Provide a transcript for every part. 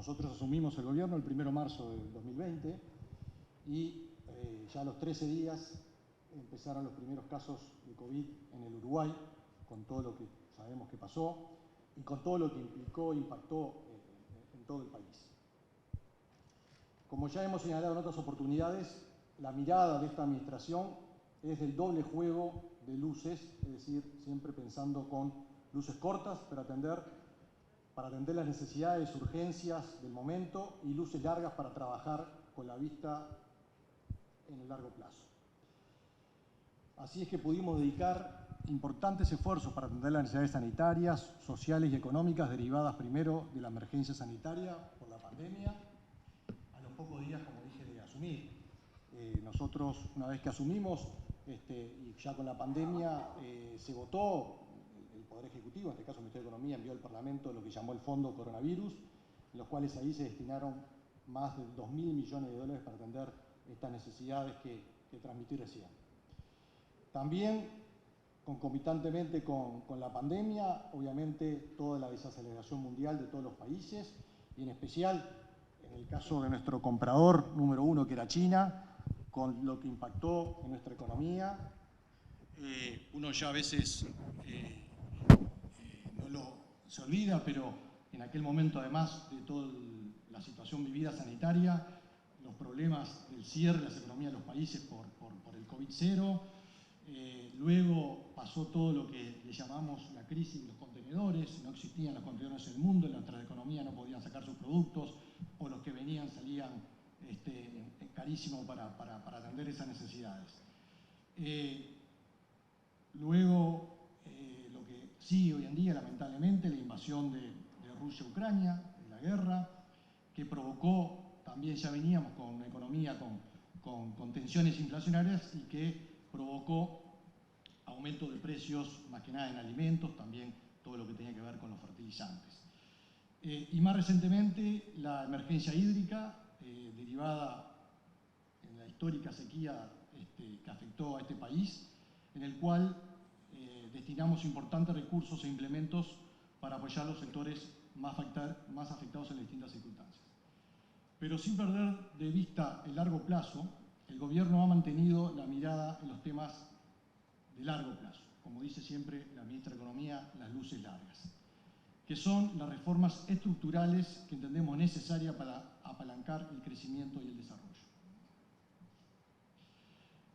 Nosotros asumimos el gobierno el 1 de marzo del 2020 y ya a los 13 días empezaron los primeros casos de COVID en el Uruguay, con todo lo que sabemos que pasó y con todo lo que impactó en todo el país. Como ya hemos señalado en otras oportunidades, la mirada de esta administración es del doble juego de luces, es decir, siempre pensando con luces cortas para atender las necesidades, urgencias del momento, y luces largas para trabajar con la vista en el largo plazo. Así es que pudimos dedicar importantes esfuerzos para atender las necesidades sanitarias, sociales y económicas derivadas primero de la emergencia sanitaria por la pandemia, a los pocos días, como dije, de asumir. Nosotros, una vez que asumimos, y ya con la pandemia, se votó, el Poder Ejecutivo, en este caso el Ministerio de Economía, envió al Parlamento lo que llamó el Fondo Coronavirus, en los cuales ahí se destinaron más de 2.000 millones de dólares para atender estas necesidades que transmití recién. También, concomitantemente con la pandemia, obviamente toda la desaceleración mundial de todos los países, y en especial en el caso de nuestro comprador número uno, que era China, con lo que impactó en nuestra economía. Uno ya a veces se olvida, pero en aquel momento, además de toda la situación vivida sanitaria, los problemas del cierre de las economías de los países por el COVID-0, luego pasó todo lo que le llamamos la crisis de los contenedores, no existían los contenedores en el mundo, nuestras economías no podían sacar sus productos, o los que venían salían carísimos para atender esas necesidades. Luego, lo que sigue hoy en día, lamentablemente, la invasión de Rusia a Ucrania, la guerra, que provocó, también ya veníamos con una economía con tensiones inflacionarias y que provocó aumento de precios, más que nada en alimentos, también todo lo que tenía que ver con los fertilizantes. Y más recientemente, la emergencia hídrica, derivada en la histórica sequía que afectó a este país, en el cual destinamos importantes recursos e implementos para apoyar los sectores más afectados en las distintas circunstancias. Pero sin perder de vista el largo plazo, el gobierno ha mantenido la mirada en los temas de largo plazo, como dice siempre la ministra de Economía, las luces largas, que son las reformas estructurales que entendemos necesarias para apalancar el crecimiento y el desarrollo.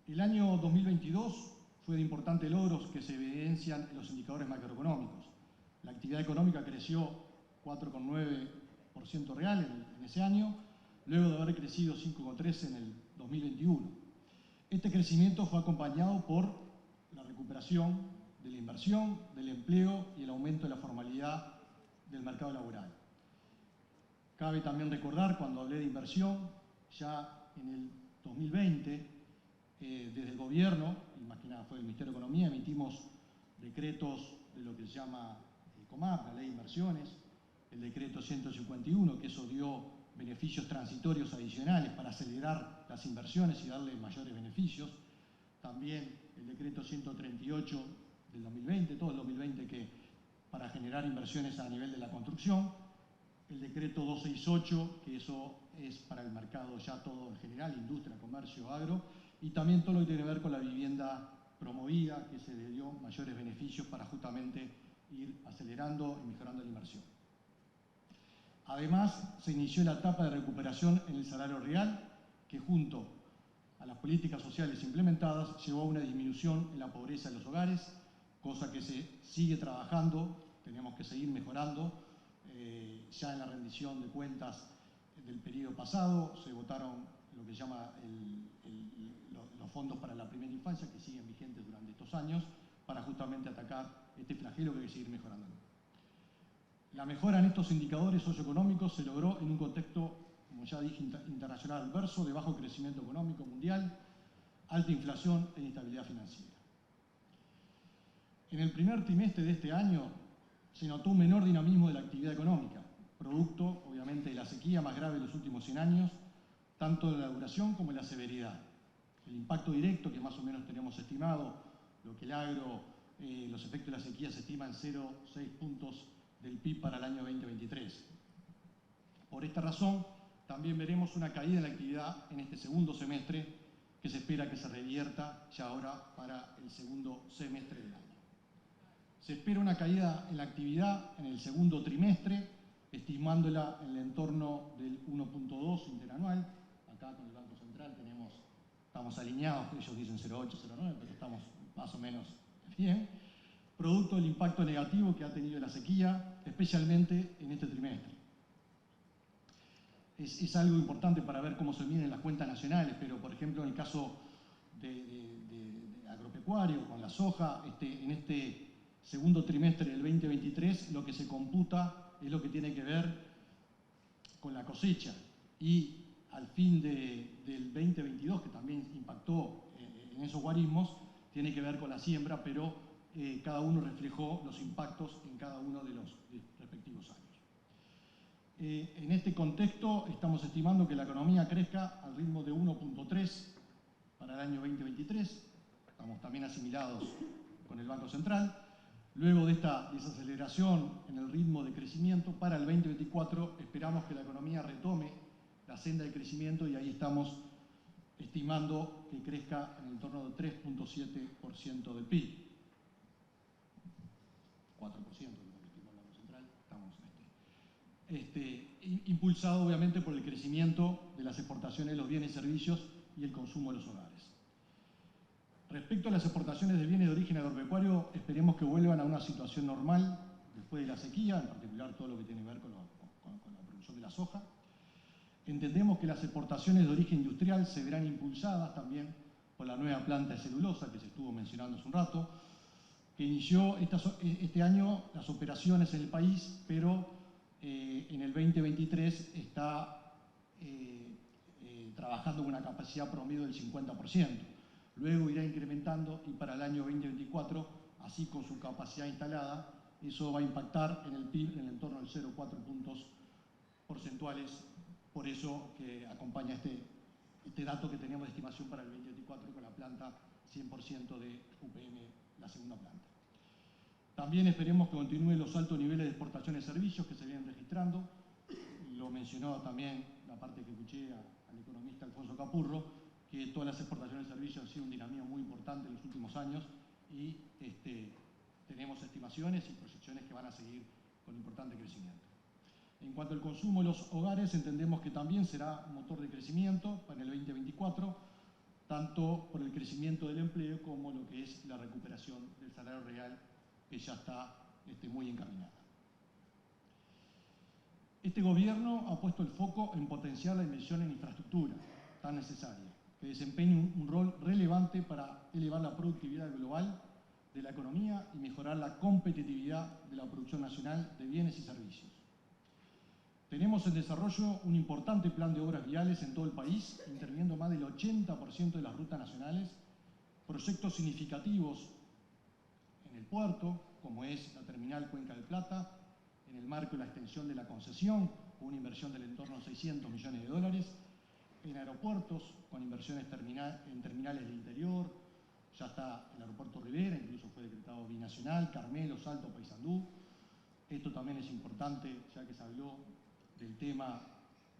El año 2022 fue de importantes logros que se evidencian en los indicadores macroeconómicos. La actividad económica creció 4,9% real en ese año, luego de haber crecido 5,3% en el 2021. Este crecimiento fue acompañado por la recuperación de la inversión, del empleo y el aumento de la formalidad del mercado laboral. Cabe también recordar, cuando hablé de inversión, ya en el 2020, desde el gobierno, y más que nada fue el Ministerio de Economía, emitimos decretos de lo que se llama el COMAP, la Ley de Inversiones, el decreto 151, que eso dio beneficios transitorios adicionales para acelerar las inversiones y darle mayores beneficios. También el decreto 138 del 2020, todo el 2020, que para generar inversiones a nivel de la construcción. El decreto 268, que eso es para el mercado ya todo en general, industria, comercio, agro, y también todo lo que tiene que ver con la vivienda promovida, que se le dio mayores beneficios para justamente ir acelerando y mejorando la inversión. Además, se inició la etapa de recuperación en el salario real, que junto a las políticas sociales implementadas llevó a una disminución en la pobreza en los hogares, cosa que se sigue trabajando, tenemos que seguir mejorando. Ya en la rendición de cuentas del periodo pasado se votaron lo que se llama los fondos para la primera infancia, que siguen vigentes durante estos años, para justamente atacar este flagelo que hay que seguir mejorando. La mejora en estos indicadores socioeconómicos se logró en un contexto, como ya dije, internacional adverso, de bajo crecimiento económico mundial, alta inflación e inestabilidad financiera. En el primer trimestre de este año se notó un menor dinamismo de la actividad económica, producto, obviamente, de la sequía más grave de los últimos 100 años, tanto de la duración como de la severidad. El impacto directo, que más o menos tenemos estimado, lo que el agro, los efectos de la sequía se estiman en 0,6 puntos del PIB para el año 2023. Por esta razón, también veremos una caída en la actividad en este segundo semestre, que se espera que se revierta ya ahora para el segundo semestre del año. Se espera una caída en la actividad en el segundo trimestre, estimándola en el entorno del 1.2 interanual. Acá con el Banco Central estamos alineados, ellos dicen 0.8, 0.9, pero estamos más o menos bien, producto del impacto negativo que ha tenido la sequía, especialmente en este trimestre. Es algo importante para ver cómo se miden las cuentas nacionales, pero por ejemplo en el caso de agropecuario, con la soja, en este segundo trimestre del 2023 lo que se computa es lo que tiene que ver con la cosecha, y al fin del 2022, que también impactó en esos guarismos, tiene que ver con la siembra, pero cada uno reflejó los impactos en cada uno de los respectivos años. En este contexto estamos estimando que la economía crezca al ritmo de 1.3 para el año 2023, estamos también asimilados con el Banco Central. Luego de esta desaceleración en el ritmo de crecimiento, para el 2024 esperamos que la economía retome la senda de crecimiento, y ahí estamos estimando que crezca en el entorno del 3.7% del PIB. 4%, lo que estima el Banco Central, estamos impulsado obviamente por el crecimiento de las exportaciones de los bienes y servicios y el consumo de los hogares. Respecto a las exportaciones de bienes de origen agropecuario, esperemos que vuelvan a una situación normal después de la sequía, en particular todo lo que tiene que ver con la producción de la soja. Entendemos que las exportaciones de origen industrial se verán impulsadas también por la nueva planta de celulosa que se estuvo mencionando hace un rato, que inició este año las operaciones en el país, pero en el 2023 está trabajando con una capacidad promedio del 50%. Luego irá incrementando, y para el año 2024, así con su capacidad instalada, eso va a impactar en el PIB en el entorno del 0,4 puntos porcentuales. Por eso que acompaña este dato que teníamos de estimación para el 2024 con la planta 100% de UPM, la segunda planta. También esperemos que continúen los altos niveles de exportaciones de servicios que se vienen registrando. Lo mencionó también la parte que escuché al economista Alfonso Capurro, que todas las exportaciones de servicios han sido un dinamismo muy importante en los últimos años, y tenemos estimaciones y proyecciones que van a seguir con importante crecimiento. En cuanto al consumo de los hogares, entendemos que también será un motor de crecimiento para el 2024, tanto por el crecimiento del empleo como lo que es la recuperación del salario real, que ya está muy encaminada. Este gobierno ha puesto el foco en potenciar la inversión en infraestructura tan necesaria, que desempeña un rol relevante para elevar la productividad global de la economía y mejorar la competitividad de la producción nacional de bienes y servicios. Tenemos en desarrollo un importante plan de obras viales en todo el país, interviniendo más del 80% de las rutas nacionales, proyectos significativos en el puerto, como es la terminal Cuenca del Plata, en el marco de la extensión de la concesión, con una inversión del entorno de $600 millones, en aeropuertos, con inversiones en terminales del interior, ya está el aeropuerto Rivera, incluso fue decretado binacional, Carmelo, Salto, Paysandú. Esto también es importante, ya que se habló del tema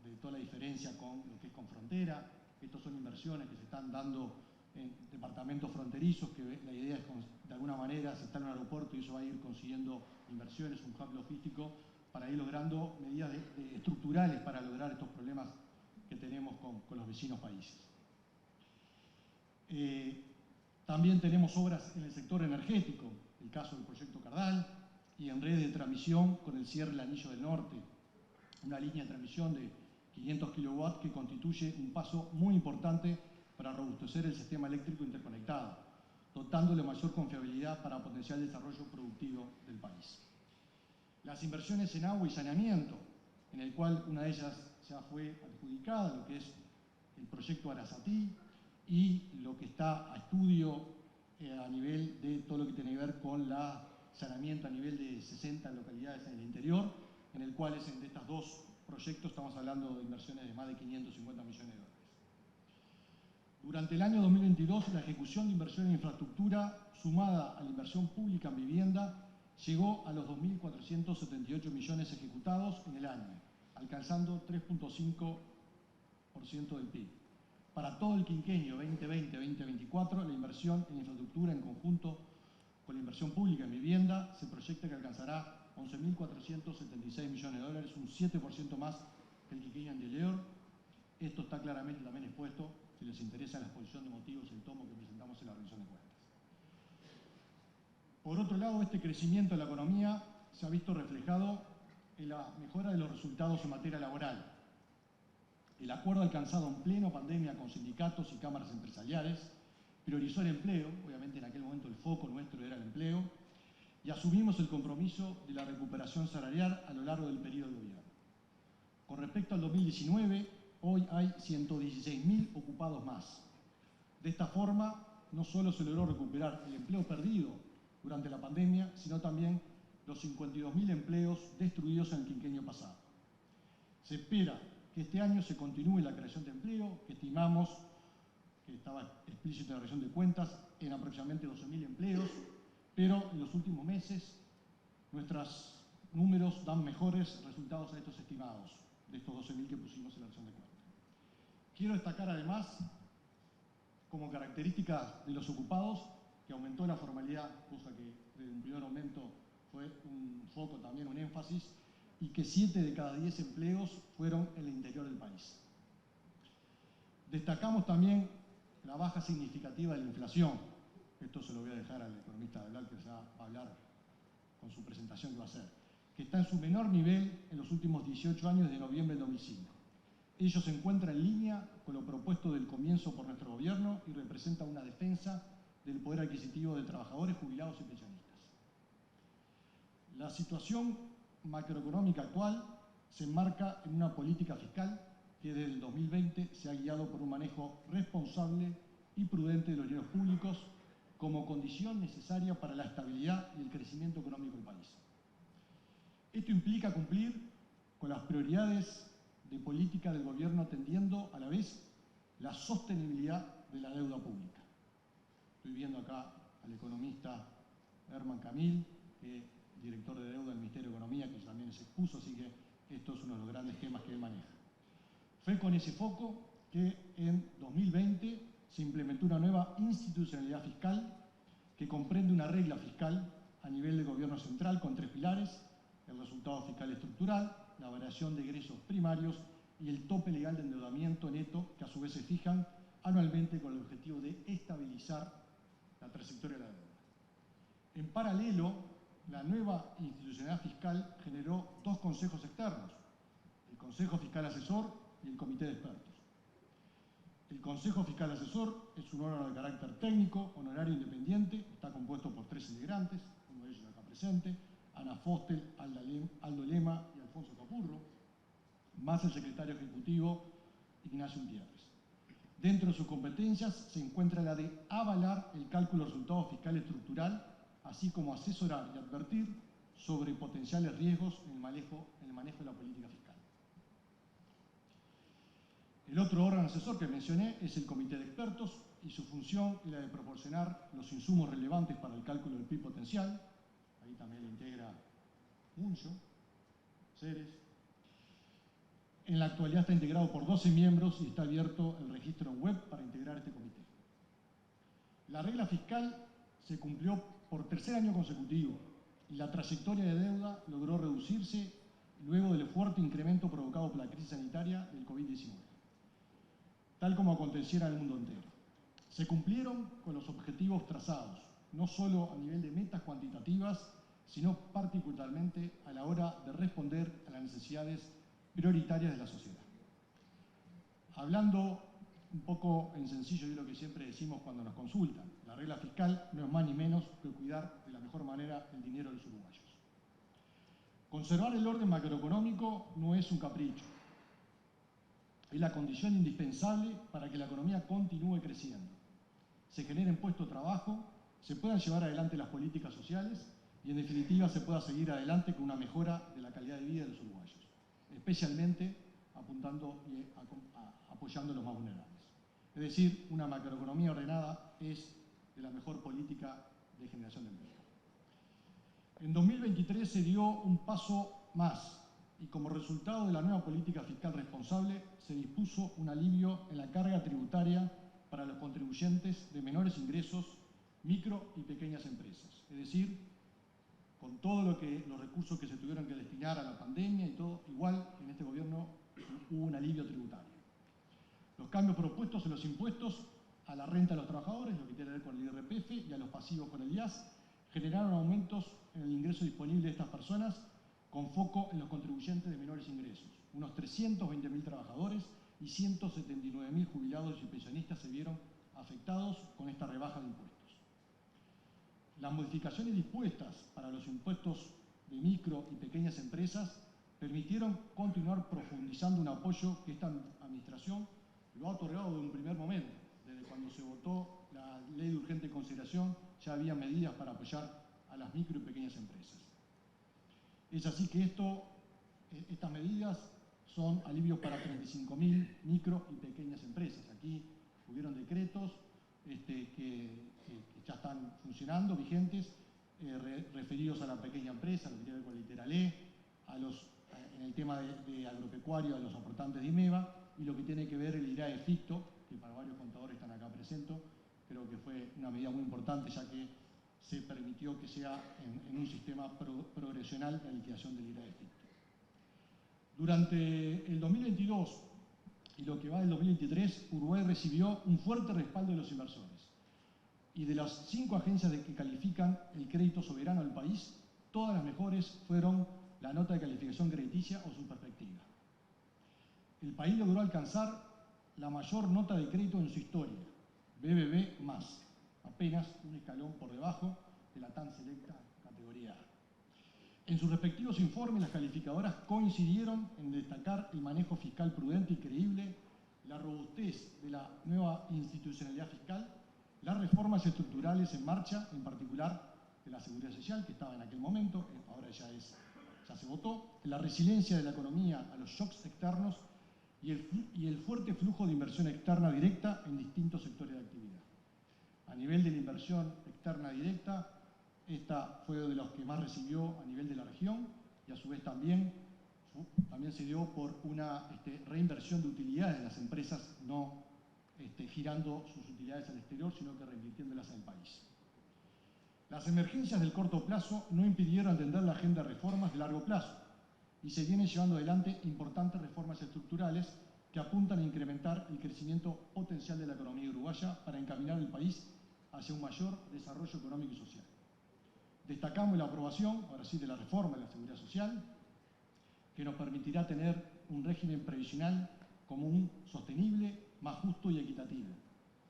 de toda la diferencia con lo que es con frontera. Estas son inversiones que se están dando en departamentos fronterizos, que la idea es, de alguna manera, se está en un aeropuerto y eso va a ir consiguiendo inversiones, un hub logístico, para ir logrando medidas estructurales para lograr estos problemas que tenemos con los vecinos países. También tenemos obras en el sector energético, el caso del proyecto Cardal, y en redes de transmisión con el cierre del Anillo del Norte, una línea de transmisión de 500 kilowatts que constituye un paso muy importante para robustecer el sistema eléctrico interconectado, dotándole mayor confiabilidad para potenciar el desarrollo productivo del país. Las inversiones en agua y saneamiento, en el cual una de ellas ya fue adjudicada, lo que es el proyecto Arasatí, y lo que está a estudio a nivel de todo lo que tiene que ver con la saneamiento a nivel de 60 localidades en el interior, en el cual de estos dos proyectos estamos hablando de inversiones de más de 550 millones de dólares. Durante el año 2022, la ejecución de inversión en infraestructura, sumada a la inversión pública en vivienda, llegó a los 2.478 millones ejecutados en el año, alcanzando 3.5% del PIB. Para todo el quinquenio 2020-2024, la inversión en infraestructura en conjunto con la inversión pública en vivienda se proyecta que alcanzará 11.476 millones de dólares, un 7% más que el quinquenio anterior. Esto está claramente también expuesto, si les interesa, en la exposición de motivos, el tomo que presentamos en la rendición de cuentas. Por otro lado, este crecimiento de la economía se ha visto reflejado en la mejora de los resultados en materia laboral. El acuerdo alcanzado en pleno pandemia con sindicatos y cámaras empresariales priorizó el empleo, obviamente en aquel momento el foco nuestro era el empleo, y asumimos el compromiso de la recuperación salarial a lo largo del periodo de gobierno. Con respecto al 2019, hoy hay 116.000 ocupados más. De esta forma, no solo se logró recuperar el empleo perdido durante la pandemia, sino también los 52.000 empleos destruidos en el quinquenio pasado. Se espera que este año se continúe la creación de empleo, que estimamos, que estaba explícito en la rendición de cuentas, en aproximadamente 12.000 empleos, pero en los últimos meses nuestros números dan mejores resultados a estos estimados, de estos 12.000 que pusimos en la rendición de cuentas. Quiero destacar además, como característica de los ocupados, que aumentó la formalidad, cosa que desde un primer momento fue un foco también, un énfasis, y que 7 de cada 10 empleos fueron en el interior del país. Destacamos también la baja significativa de la inflación. Esto se lo voy a dejar al economista Abelal, que ya va a hablar con su presentación que va a hacer, que está en su menor nivel en los últimos 18 años desde noviembre del 2005. Ello se encuentra en línea con lo propuesto del comienzo por nuestro gobierno y representa una defensa del poder adquisitivo de trabajadores, jubilados y pensionistas. La situación macroeconómica actual se enmarca en una política fiscal que desde el 2020 se ha guiado por un manejo responsable y prudente de los dineros públicos como condición necesaria para la estabilidad y el crecimiento económico del país. Esto implica cumplir con las prioridades de política del gobierno, atendiendo a la vez la sostenibilidad de la deuda pública. Estoy viendo acá al economista Herman Camil, director de deuda del Ministerio de Economía, que también se expuso, así que esto es uno de los grandes temas que él maneja. Fue con ese foco que en 2020 se implementó una nueva institucionalidad fiscal que comprende una regla fiscal a nivel del gobierno central con 3 pilares: el resultado fiscal estructural, la variación de egresos primarios y el tope legal de endeudamiento neto, que a su vez se fijan anualmente con el objetivo de estabilizar la trayectoria de la deuda. En paralelo, la nueva institucionalidad fiscal generó 2 consejos externos: el Consejo Fiscal Asesor y el Comité de Expertos. El Consejo Fiscal Asesor es un órgano de carácter técnico, honorario, independiente, está compuesto por 3 integrantes, uno de ellos acá presente, Ana Fostel, Aldo Lema y Alfonso Capurro, más el secretario ejecutivo Ignacio Gutiérrez. Dentro de sus competencias se encuentra la de avalar el cálculo de resultado fiscal estructural, así como asesorar y advertir sobre potenciales riesgos en el manejo de la política fiscal. El otro órgano asesor que mencioné es el Comité de Expertos, y su función es la de proporcionar los insumos relevantes para el cálculo del PIB potencial. Ahí también lo integra Muncho, Ceres. En la actualidad está integrado por 12 miembros y está abierto el registro web para integrar este comité. La regla fiscal se cumplió por 3er año consecutivo y la trayectoria de deuda logró reducirse luego del fuerte incremento provocado por la crisis sanitaria del COVID-19, tal como aconteciera en el mundo entero. Se cumplieron con los objetivos trazados, no solo a nivel de metas cuantitativas, sino particularmente a la hora de responder a las necesidades prioritarias de la sociedad. Hablando un poco en sencillo de lo que siempre decimos cuando nos consultan, la regla fiscal no es más ni menos que cuidar de la mejor manera el dinero de los uruguayos. Conservar el orden macroeconómico no es un capricho, es la condición indispensable para que la economía continúe creciendo, se generen puestos de trabajo, se puedan llevar adelante las políticas sociales y en definitiva se pueda seguir adelante con una mejora de la calidad de vida de los uruguayos, especialmente apuntando y apoyando a los más vulnerables. Es decir, una macroeconomía ordenada es de la mejor política de generación de empleo. En 2023 se dio un paso más y como resultado de la nueva política fiscal responsable, se dispuso un alivio en la carga tributaria para los contribuyentes de menores ingresos, micro y pequeñas empresas. Es decir, con todo los recursos que se tuvieron que destinar a la pandemia y todo, igual en este gobierno hubo un alivio tributario. Los cambios propuestos en los impuestos a la renta de los trabajadores, lo que tiene que ver con el IRPF, y a los pasivos con el IAS, generaron aumentos en el ingreso disponible de estas personas con foco en los contribuyentes de menores ingresos. Unos 320.000 trabajadores y 179.000 jubilados y pensionistas se vieron afectados con esta rebaja de impuestos. Las modificaciones dispuestas para los impuestos de micro y pequeñas empresas permitieron continuar profundizando un apoyo que esta administración lo ha otorgado de un primer momento. Desde cuando se votó la ley de urgente consideración ya había medidas para apoyar a las micro y pequeñas empresas. Es así que estas medidas son alivios para 35.000 micro y pequeñas empresas. Aquí hubieron decretos que ya están funcionando, vigentes, referidos a la pequeña empresa, lo que tiene que ver con el Literalé, en el tema de agropecuario, a los aportantes de IMEVA, y lo que tiene que ver el IRAE ficto, que para varios contadores están acá presentes, creo que fue una medida muy importante, ya que se permitió que sea en un sistema progresional la liquidación del IRAE ficto. Durante el 2022 y lo que va del 2023, Uruguay recibió un fuerte respaldo de los inversores. Y de las 5 agencias que califican el crédito soberano del país, todas las mejores fueron la nota de calificación crediticia o su perspectiva. El país logró alcanzar la mayor nota de crédito en su historia, BBB+, apenas un escalón por debajo de la tan selecta categoría A. En sus respectivos informes, las calificadoras coincidieron en destacar el manejo fiscal prudente y creíble, la robustez de la nueva institucionalidad fiscal, las reformas estructurales en marcha, en particular de la Seguridad Social, que estaba en aquel momento, ahora ya se votó, la resiliencia de la economía a los shocks externos y el fuerte flujo de inversión externa directa en distintos sectores de actividad. A nivel de la inversión externa directa, esta fue de los que más recibió a nivel de la región y a su vez también se dio por una reinversión de utilidades de las empresas, no girando sus utilidades al exterior, sino que reinvirtiéndolas en el país. Las emergencias del corto plazo no impidieron atender la agenda de reformas de largo plazo y se vienen llevando adelante importantes reformas estructurales que apuntan a incrementar el crecimiento potencial de la economía uruguaya para encaminar el país hacia un mayor desarrollo económico y social. Destacamos la aprobación, ahora sí, de la reforma de la Seguridad Social, que nos permitirá tener un régimen previsional común, sostenible, más justo y equitativo.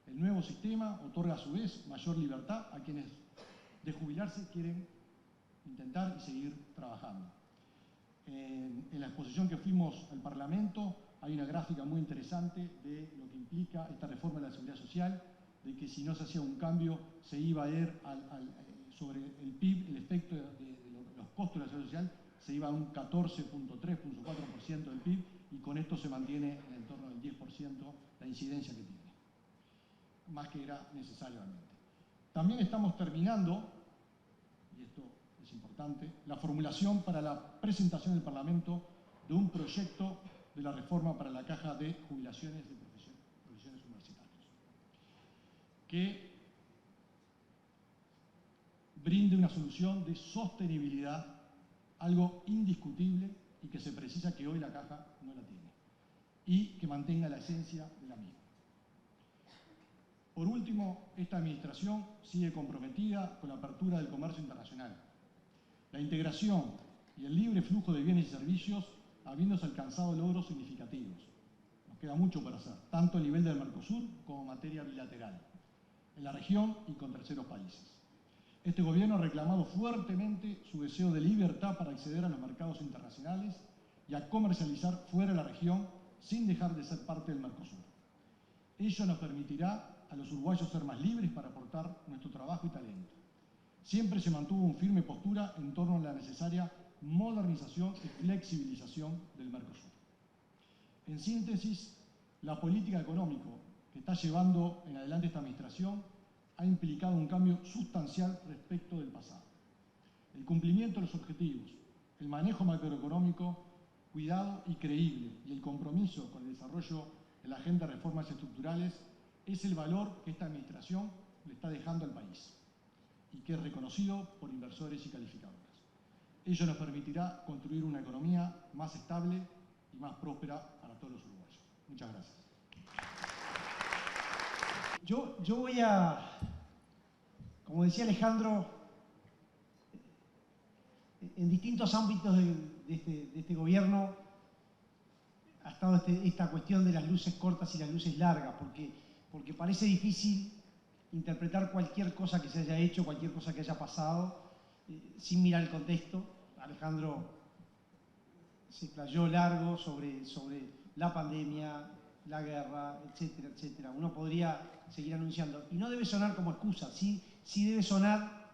El nuevo sistema otorga a su vez mayor libertad a quienes de jubilarse quieren intentar y seguir trabajando. En la exposición que fuimos al Parlamento hay una gráfica muy interesante de lo que implica esta reforma de la Seguridad Social, de que si no se hacía un cambio se iba a ir sobre el PIB, el efecto de los costos de la Seguridad Social, se iba a un 14.3, 4% del PIB, y con esto se mantiene en el torno del 10% la incidencia que tiene, más que era necesario realmente. También estamos terminando, y esto es importante, la formulación para la presentación del Parlamento de un proyecto de la reforma para la caja de jubilaciones de profesiones universitarias, que brinde una solución de sostenibilidad, algo indiscutible y que se precisa que hoy la caja no la tiene, y que mantenga la esencia de la misma. Por último, esta administración sigue comprometida con la apertura del comercio internacional, la integración y el libre flujo de bienes y servicios, habiéndose alcanzado logros significativos. Nos queda mucho por hacer, tanto a nivel del Mercosur como en materia bilateral, en la región y con terceros países. Este gobierno ha reclamado fuertemente su deseo de libertad para acceder a los mercados internacionales y a comercializar fuera de la región sin dejar de ser parte del Mercosur. Ello nos permitirá a los uruguayos ser más libres para aportar nuestro trabajo y talento. Siempre se mantuvo una firme postura en torno a la necesaria modernización y flexibilización del Mercosur. En síntesis, la política económica que está llevando en adelante esta administración ha implicado un cambio sustancial respecto del pasado. El cumplimiento de los objetivos, el manejo macroeconómico cuidado y creíble, y el compromiso con el desarrollo de la agenda de reformas estructurales es el valor que esta administración le está dejando al país y que es reconocido por inversores y calificadoras. Ello nos permitirá construir una economía más estable y más próspera para todos los uruguayos. Muchas gracias. Yo voy a, como decía Alejandro, en distintos ámbitos de este gobierno ha estado esta cuestión de las luces cortas y las luces largas, porque parece difícil interpretar cualquier cosa que se haya hecho, cualquier cosa que haya pasado, sin mirar el contexto. Alejandro se explayó largo sobre la pandemia, la guerra, etcétera, etcétera. Uno podría seguir anunciando. Y no debe sonar como excusa, sí debe sonar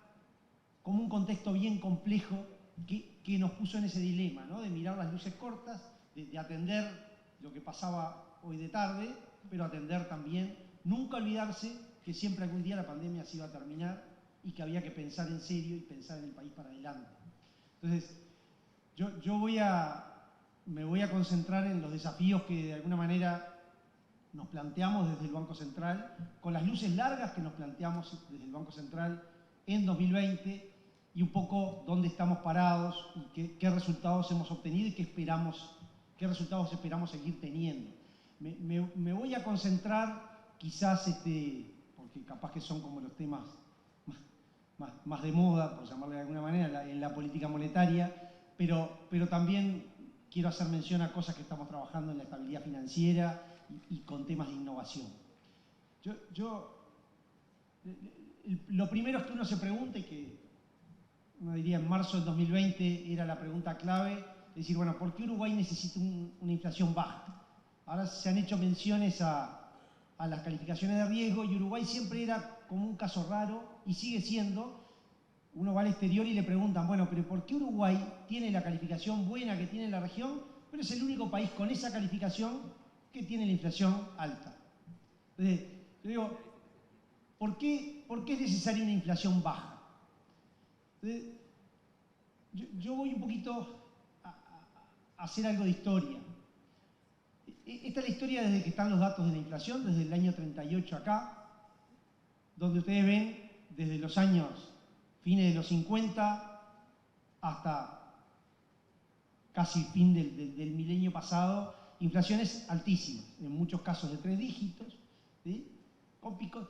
como un contexto bien complejo que nos puso en ese dilema, ¿no? De mirar las luces cortas, de atender lo que pasaba hoy de tarde, pero atender también, nunca olvidarse que siempre algún día la pandemia se iba a terminar y que había que pensar en serio y pensar en el país para adelante. Entonces, yo me voy a concentrar en los desafíos que de alguna manera nos planteamos desde el Banco Central, con las luces largas que nos planteamos desde el Banco Central en 2020 y un poco dónde estamos parados y qué resultados hemos obtenido y qué resultados esperamos seguir teniendo. Me voy a concentrar quizás, porque capaz que son como los temas más de moda, por llamarle de alguna manera, en la política monetaria, pero también quiero hacer mención a cosas que estamos trabajando en la estabilidad financiera y con temas de innovación. Lo primero es que uno se pregunte, que uno diría en marzo del 2020 era la pregunta clave, es decir, bueno, ¿por qué Uruguay necesita una inflación baja? Ahora se han hecho menciones a las calificaciones de riesgo y Uruguay siempre era como un caso raro y sigue siendo. Uno va al exterior y le preguntan, bueno, pero ¿por qué Uruguay tiene la calificación buena que tiene la región, pero es el único país con esa calificación que tiene la inflación alta? Entonces, yo digo, ¿por qué es necesaria una inflación baja? Entonces, yo voy un poquito a hacer algo de historia. Esta es la historia desde que están los datos de la inflación, desde el año 38 acá, donde ustedes ven desde los años fines de los 50 hasta casi fin del milenio pasado, inflaciones altísimas, en muchos casos de 3 dígitos, ¿sí? Con picos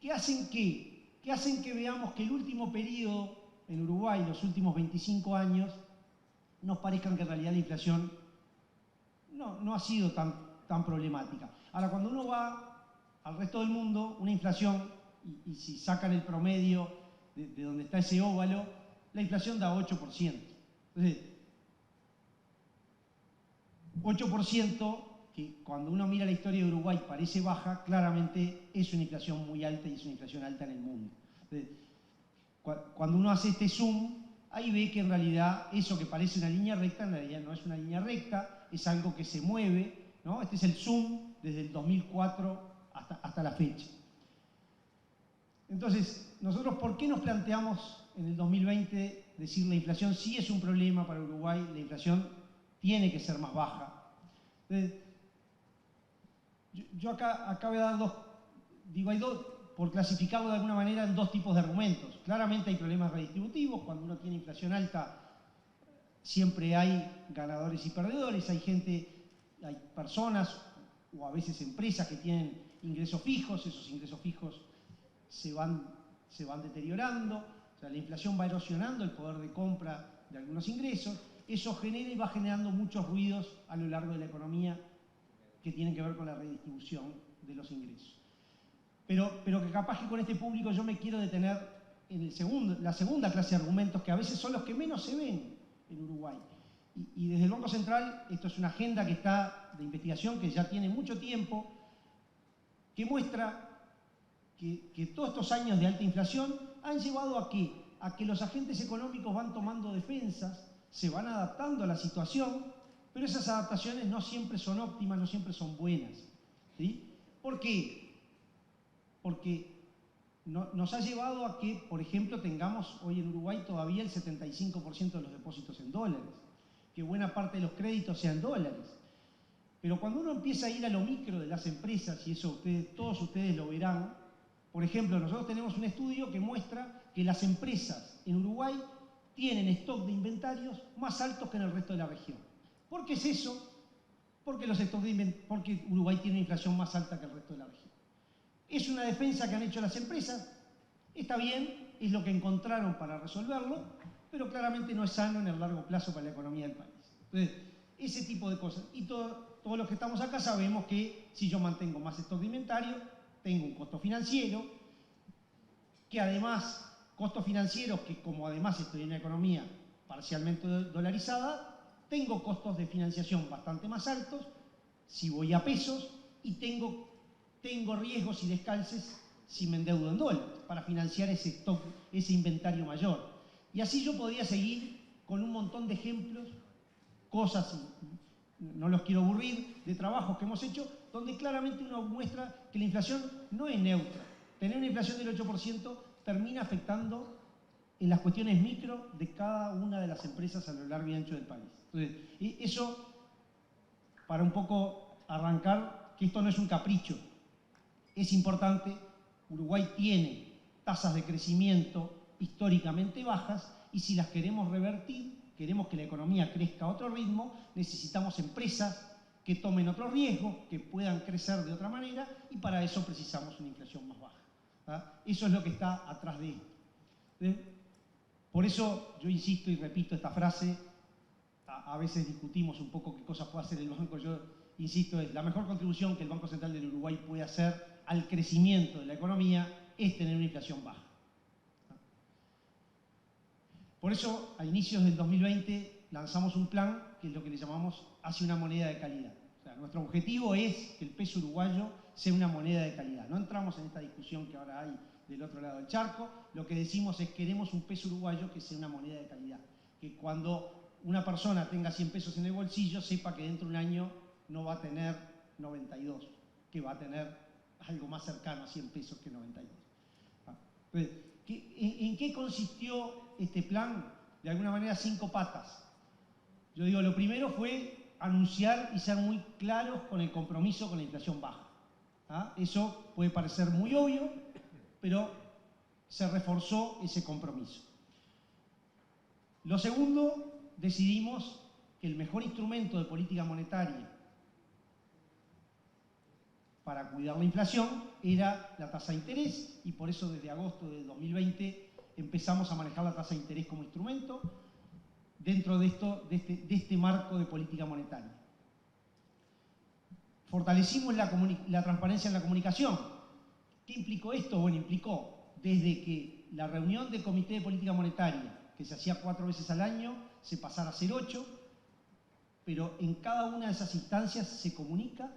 que hacen que veamos que el último periodo en Uruguay, los últimos 25 años, nos parezcan que en realidad la inflación no ha sido tan problemática. Ahora, cuando uno va al resto del mundo, una inflación, y si sacan el promedio de donde está ese óvalo, la inflación da 8%. Entonces, 8%, que cuando uno mira la historia de Uruguay parece baja, claramente es una inflación muy alta y es una inflación alta en el mundo. Entonces, cuando uno hace este zoom, ahí ve que en realidad eso que parece una línea recta, en realidad no es una línea recta, es algo que se mueve, ¿no? Este es el zoom desde el 2004 hasta la fecha. Entonces, nosotros, ¿por qué nos planteamos en el 2020 decir la inflación sí es un problema para Uruguay, la inflación tiene que ser más baja? Entonces, yo acá voy a dar hay dos, por clasificarlo de alguna manera, en dos tipos de argumentos. Claramente hay problemas redistributivos, cuando uno tiene inflación alta siempre hay ganadores y perdedores, hay personas o a veces empresas que tienen ingresos fijos, esos ingresos fijos se van deteriorando, o sea, la inflación va erosionando el poder de compra de algunos ingresos, eso genera y va generando muchos ruidos a lo largo de la economía que tienen que ver con la redistribución de los ingresos. Pero que capaz que con este público yo me quiero detener en la segunda clase de argumentos, que a veces son los que menos se ven en Uruguay. Y desde el Banco Central, esto es una agenda que está de investigación que ya tiene mucho tiempo, que muestra que todos estos años de alta inflación han llevado a que los agentes económicos van tomando defensas, se van adaptando a la situación, pero esas adaptaciones no siempre son óptimas, no siempre son buenas, ¿sí? ¿Por qué? Porque nos ha llevado a que, por ejemplo, tengamos hoy en Uruguay todavía el 75% de los depósitos en dólares. que buena parte de los créditos sean dólares. Pero cuando uno empieza a ir a lo micro de las empresas, y eso todos ustedes lo verán, por ejemplo, nosotros tenemos un estudio que muestra que las empresas en Uruguay tienen stock de inventarios más altos que en el resto de la región. ¿Por qué es eso? Porque Uruguay tiene una inflación más alta que el resto de la región. Es una defensa que han hecho las empresas, está bien, es lo que encontraron para resolverlo, pero claramente no es sano en el largo plazo para la economía del país. Entonces, ese tipo de cosas. Y todos los que estamos acá sabemos que si yo mantengo más stock de inventario, tengo un costo financiero, que además, costos financieros que como además estoy en una economía parcialmente dolarizada, tengo costos de financiación bastante más altos si voy a pesos y tengo riesgos y descalces si me endeudo en dólares para financiar ese stock, ese inventario mayor. Y así yo podría seguir con un montón de ejemplos, cosas, no los quiero aburrir, de trabajos que hemos hecho, donde claramente uno muestra que la inflación no es neutra. Tener una inflación del 8% termina afectando en las cuestiones micro de cada una de las empresas a lo largo y ancho del país. Entonces, eso, para un poco arrancar, que esto no es un capricho, es importante. Uruguay tiene tasas de crecimiento históricamente bajas y si las queremos revertir, queremos que la economía crezca a otro ritmo, necesitamos empresas que tomen otros riesgos, que puedan crecer de otra manera y para eso precisamos una inflación más baja. ¿Ah? Eso es lo que está atrás de esto. Por eso yo insisto y repito esta frase, a veces discutimos un poco qué cosas puede hacer el banco, yo insisto, es la mejor contribución que el Banco Central del Uruguay puede hacer al crecimiento de la economía es tener una inflación baja. Por eso, a inicios del 2020, lanzamos un plan que es lo que le llamamos hacia una moneda de calidad. O sea, nuestro objetivo es que el peso uruguayo sea una moneda de calidad. No entramos en esta discusión que ahora hay del otro lado del charco. Lo que decimos es que queremos un peso uruguayo que sea una moneda de calidad. Que cuando una persona tenga 100 pesos en el bolsillo, sepa que dentro de un año no va a tener 92, que va a tener algo más cercano a 100 pesos que 92. Entonces, ¿en qué consistió este plan? De alguna manera 5 patas. Yo digo, lo primero fue anunciar y ser muy claros con el compromiso con la inflación baja. ¿Ah? Eso puede parecer muy obvio, pero se reforzó ese compromiso. Lo segundo, decidimos que el mejor instrumento de política monetaria para cuidar la inflación era la tasa de interés y por eso desde agosto de 2020 empezamos a manejar la tasa de interés como instrumento dentro de este marco de política monetaria. Fortalecimos la transparencia en la comunicación. ¿Qué implicó esto? Bueno, implicó desde que la reunión del Comité de Política Monetaria, que se hacía 4 veces al año, se pasara a ser 8, pero en cada una de esas instancias se comunica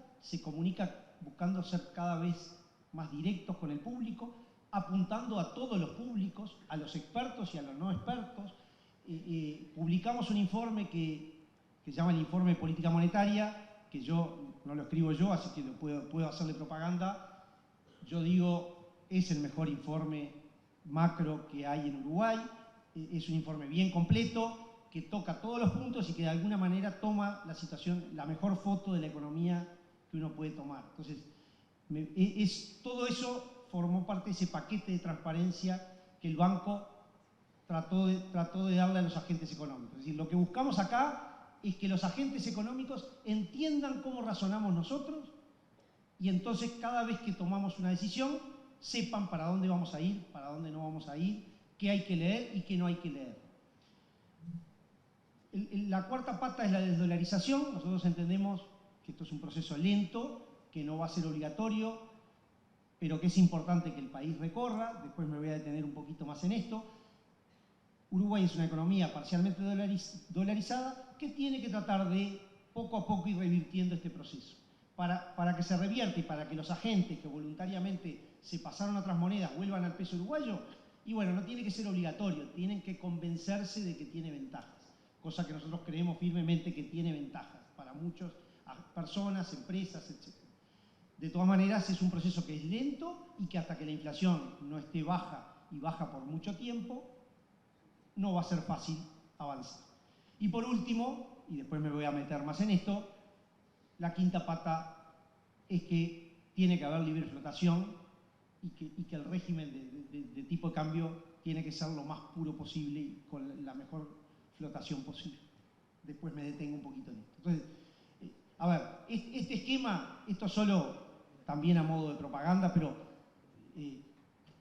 buscando ser cada vez más directos con el público, apuntando a todos los públicos, a los expertos y a los no expertos. Publicamos un informe que se llama el Informe de Política Monetaria, que yo no lo escribo yo, así que puedo hacerle propaganda. Yo digo, es el mejor informe macro que hay en Uruguay, es un informe bien completo, que toca todos los puntos y que de alguna manera toma la situación, la mejor foto de la economía que uno puede tomar. Entonces, todo eso formó parte de ese paquete de transparencia que el banco trató de darle a los agentes económicos. Es decir, lo que buscamos acá es que los agentes económicos entiendan cómo razonamos nosotros y entonces cada vez que tomamos una decisión sepan para dónde vamos a ir, para dónde no vamos a ir, qué hay que leer y qué no hay que leer. La cuarta pata es la desdolarización. Nosotros entendemos que esto es un proceso lento, que no va a ser obligatorio, pero que es importante que el país recorra. Después me voy a detener un poquito más en esto. Uruguay es una economía parcialmente dolarizada que tiene que tratar de poco a poco ir revirtiendo este proceso. Para que se revierta y para que los agentes que voluntariamente se pasaron a otras monedas vuelvan al peso uruguayo, y bueno, no tiene que ser obligatorio, tienen que convencerse de que tiene ventajas, cosa que nosotros creemos firmemente que tiene ventajas para muchas personas, empresas, etc. De todas maneras, es un proceso que es lento y que hasta que la inflación no esté baja y baja por mucho tiempo, no va a ser fácil avanzar. Y por último, y después me voy a meter más en esto, la quinta pata es que tiene que haber libre flotación y que el régimen de tipo de cambio tiene que ser lo más puro posible y con la mejor flotación posible. Después me detengo un poquito en esto. Entonces, a ver, este esquema, esto solo también a modo de propaganda, pero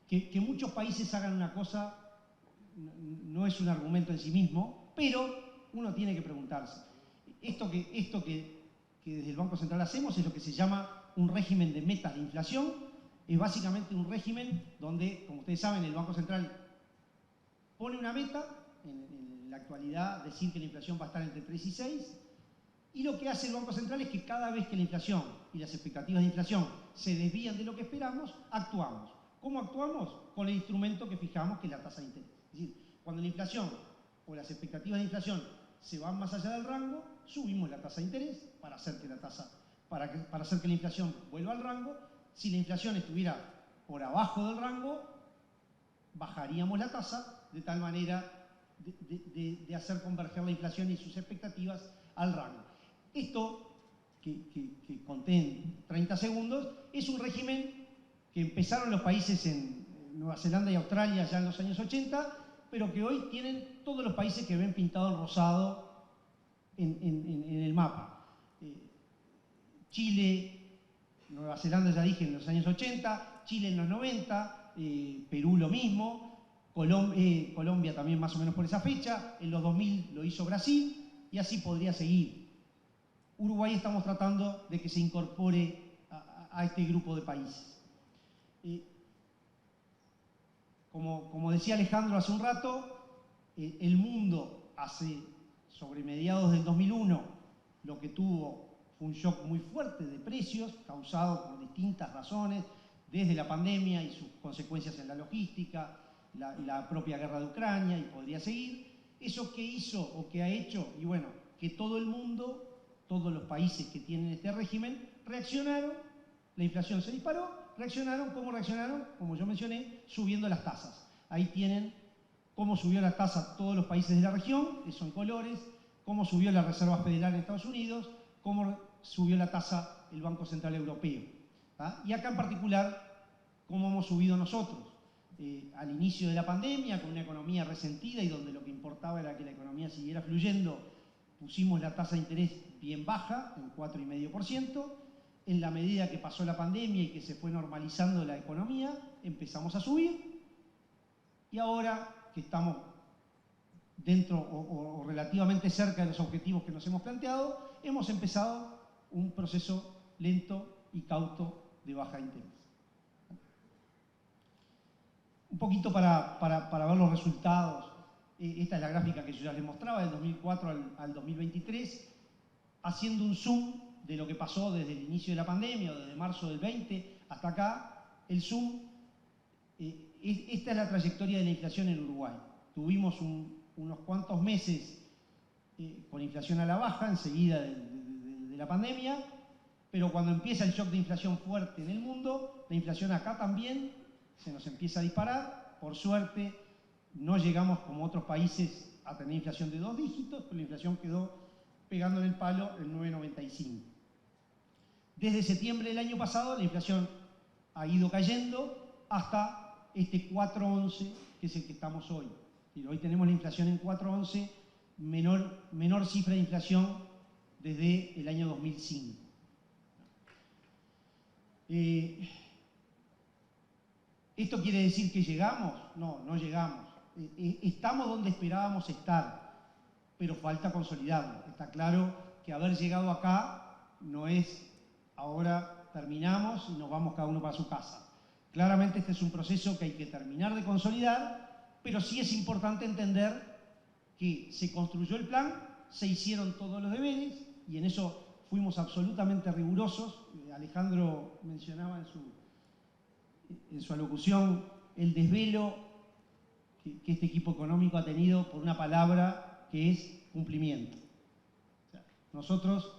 que muchos países hagan una cosa no es un argumento en sí mismo, pero uno tiene que preguntarse. Esto que desde el Banco Central hacemos es lo que se llama un régimen de metas de inflación. Es básicamente un régimen donde, como ustedes saben, el Banco Central pone una meta, en la actualidad decir que la inflación va a estar entre 3 y 6, y lo que hace el Banco Central es que cada vez que la inflación y las expectativas de inflación se desvían de lo que esperamos, actuamos. ¿Cómo actuamos? Con el instrumento que fijamos, que es la tasa de interés. Es decir, cuando la inflación o las expectativas de inflación se van más allá del rango, subimos la tasa de interés para hacer que la inflación vuelva al rango. Si la inflación estuviera por abajo del rango, bajaríamos la tasa de tal manera de hacer converger la inflación y sus expectativas al rango. Esto, que conté en 30 segundos, es un régimen que empezaron los países en Nueva Zelanda y Australia ya en los años 80, pero que hoy tienen todos los países que ven pintado en rosado en el mapa. Chile, Nueva Zelanda ya dije en los años 80, Chile en los 90, Perú lo mismo, Colombia también más o menos por esa fecha, en los 2000 lo hizo Brasil y así podría seguir. Uruguay estamos tratando de que se incorpore a este grupo de países. Como decía Alejandro hace un rato, el mundo sobre mediados del 2001 lo que tuvo fue un shock muy fuerte de precios causado por distintas razones, desde la pandemia y sus consecuencias en la logística, la propia guerra de Ucrania y podría seguir. ¿Eso qué hizo o qué ha hecho? Y bueno, que todo el mundo, todos los países que tienen este régimen, reaccionaron, la inflación se disparó, reaccionaron, ¿cómo reaccionaron? Como yo mencioné, subiendo las tasas. Ahí tienen cómo subió la tasa todos los países de la región, eso en colores, cómo subió la Reserva Federal en Estados Unidos, cómo subió la tasa el Banco Central Europeo. ¿Ah? Y acá en particular, cómo hemos subido nosotros. Al inicio de la pandemia, con una economía resentida y donde lo que importaba era que la economía siguiera fluyendo, pusimos la tasa de interés bien baja, en 4,5%. En la medida que pasó la pandemia y que se fue normalizando la economía, empezamos a subir. Y ahora que estamos dentro o relativamente cerca de los objetivos que nos hemos planteado, hemos empezado un proceso lento y cauto de baja de interés. Un poquito para ver los resultados. Esta es la gráfica que yo ya les mostraba, del 2004 al 2023, haciendo un zoom de lo que pasó desde el inicio de la pandemia, o desde marzo del 20 hasta acá. El zoom, esta es la trayectoria de la inflación en Uruguay. Tuvimos unos cuantos meses con inflación a la baja, enseguida de la pandemia, pero cuando empieza el shock de inflación fuerte en el mundo, la inflación acá también se nos empieza a disparar. Por suerte, no llegamos como otros países a tener inflación de 2 dígitos, pero la inflación quedó pegando en el palo el 9,95. Desde septiembre del año pasado, la inflación ha ido cayendo hasta este 4,11, que es el que estamos hoy. Y hoy tenemos la inflación en 4,11, menor cifra de inflación desde el año 2005. ¿Esto quiere decir que llegamos? No, no llegamos. Estamos donde esperábamos estar, pero falta consolidarlo. Está claro que haber llegado acá no es ahora terminamos y nos vamos cada uno para su casa. Claramente este es un proceso que hay que terminar de consolidar, pero sí es importante entender que se construyó el plan, se hicieron todos los deberes y en eso fuimos absolutamente rigurosos. Alejandro mencionaba en su alocución el desvelo que este equipo económico ha tenido por una palabra que es cumplimiento. O sea, nosotros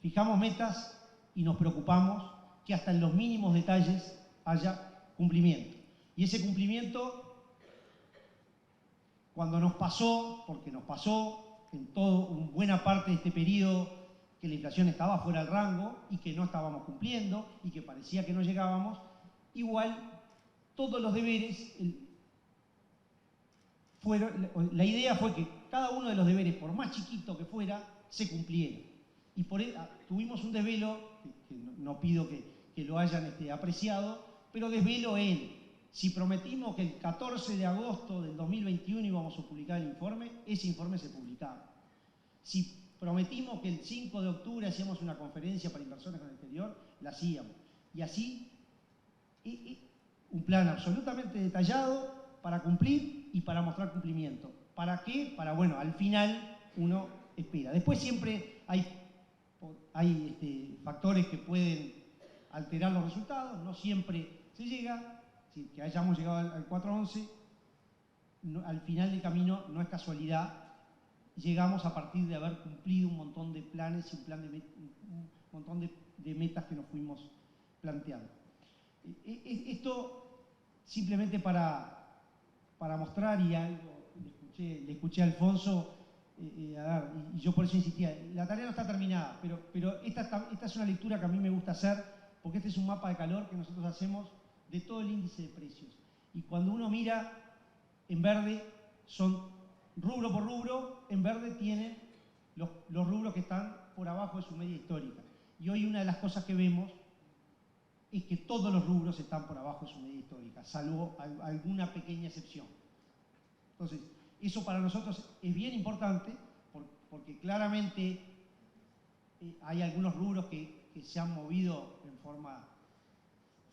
fijamos metas y nos preocupamos que hasta en los mínimos detalles haya cumplimiento. Y ese cumplimiento, cuando nos pasó, porque nos pasó, en buena parte de este periodo que la inflación estaba fuera del rango y que no estábamos cumpliendo y que parecía que no llegábamos, igual todos los deberes, la idea fue que cada uno de los deberes, por más chiquito que fuera, se cumpliera. Y tuvimos un desvelo, que no pido que lo hayan apreciado, pero desvelo si prometimos que el 14 de agosto del 2021 íbamos a publicar el informe, ese informe se publicaba. Si prometimos que el 5 de octubre hacíamos una conferencia para inversores con el exterior, la hacíamos. Y así, un plan absolutamente detallado para cumplir y para mostrar cumplimiento. ¿Para qué? Para, bueno, al final uno espera. Después siempre hay factores que pueden alterar los resultados, no siempre se llega, que hayamos llegado al 411, al final del camino no es casualidad, llegamos a partir de haber cumplido un montón de planes y un montón de metas que nos fuimos planteando. Esto simplemente para mostrar, y algo le escuché a Alfonso, y yo por eso insistía, la tarea no está terminada, pero esta es una lectura que a mí me gusta hacer, porque este es un mapa de calor que nosotros hacemos de todo el índice de precios. Y cuando uno mira en verde, son rubro por rubro, en verde tienen los rubros que están por abajo de su media histórica. Y hoy una de las cosas que vemos es que todos los rubros están por abajo de su media histórica, salvo alguna pequeña excepción. Entonces, eso para nosotros es bien importante, porque claramente hay algunos rubros que se han movido en forma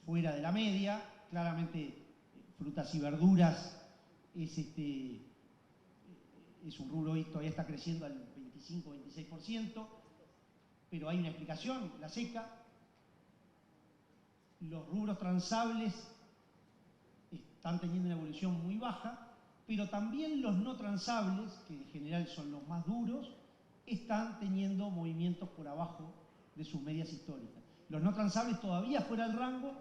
fuera de la media. Claramente frutas y verduras es un rubro que todavía está creciendo al 25-26%, pero hay una explicación, la seca. Los rubros transables están teniendo una evolución muy baja, pero también los no transables, que en general son los más duros, están teniendo movimientos por abajo de sus medias históricas. Los no transables todavía fuera del rango,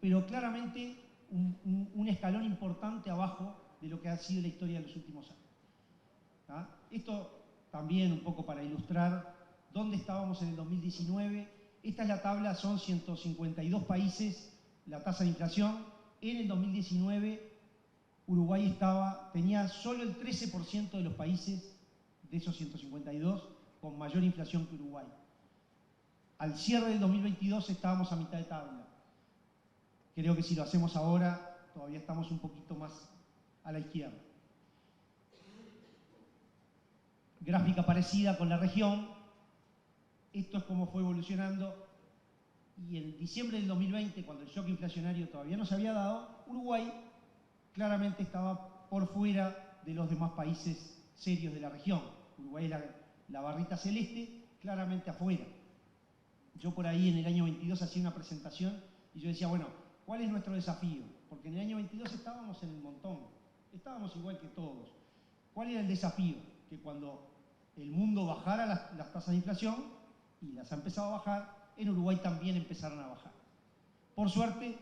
pero claramente un escalón importante abajo de lo que ha sido la historia de los últimos años. ¿Ah? Esto también un poco para ilustrar dónde estábamos en el 2019. Esta es la tabla, son 152 países, la tasa de inflación. En el 2019 Uruguay tenía solo el 13% de los países de esos 152 con mayor inflación que Uruguay. Al cierre del 2022 estábamos a mitad de tabla. Creo que si lo hacemos ahora, todavía estamos un poquito más a la izquierda. Gráfica parecida con la región. Esto es cómo fue evolucionando. Y en diciembre del 2020, cuando el shock inflacionario todavía no se había dado, Uruguay claramente estaba por fuera de los demás países serios de la región. Uruguay es la barrita celeste, claramente afuera. Yo por ahí en el año 22 hacía una presentación y yo decía, bueno, ¿cuál es nuestro desafío? Porque en el año 22 estábamos en el montón, estábamos igual que todos. ¿Cuál era el desafío? Que cuando el mundo bajara las tasas de inflación, y las ha empezado a bajar, en Uruguay también empezaron a bajar. Por suerte,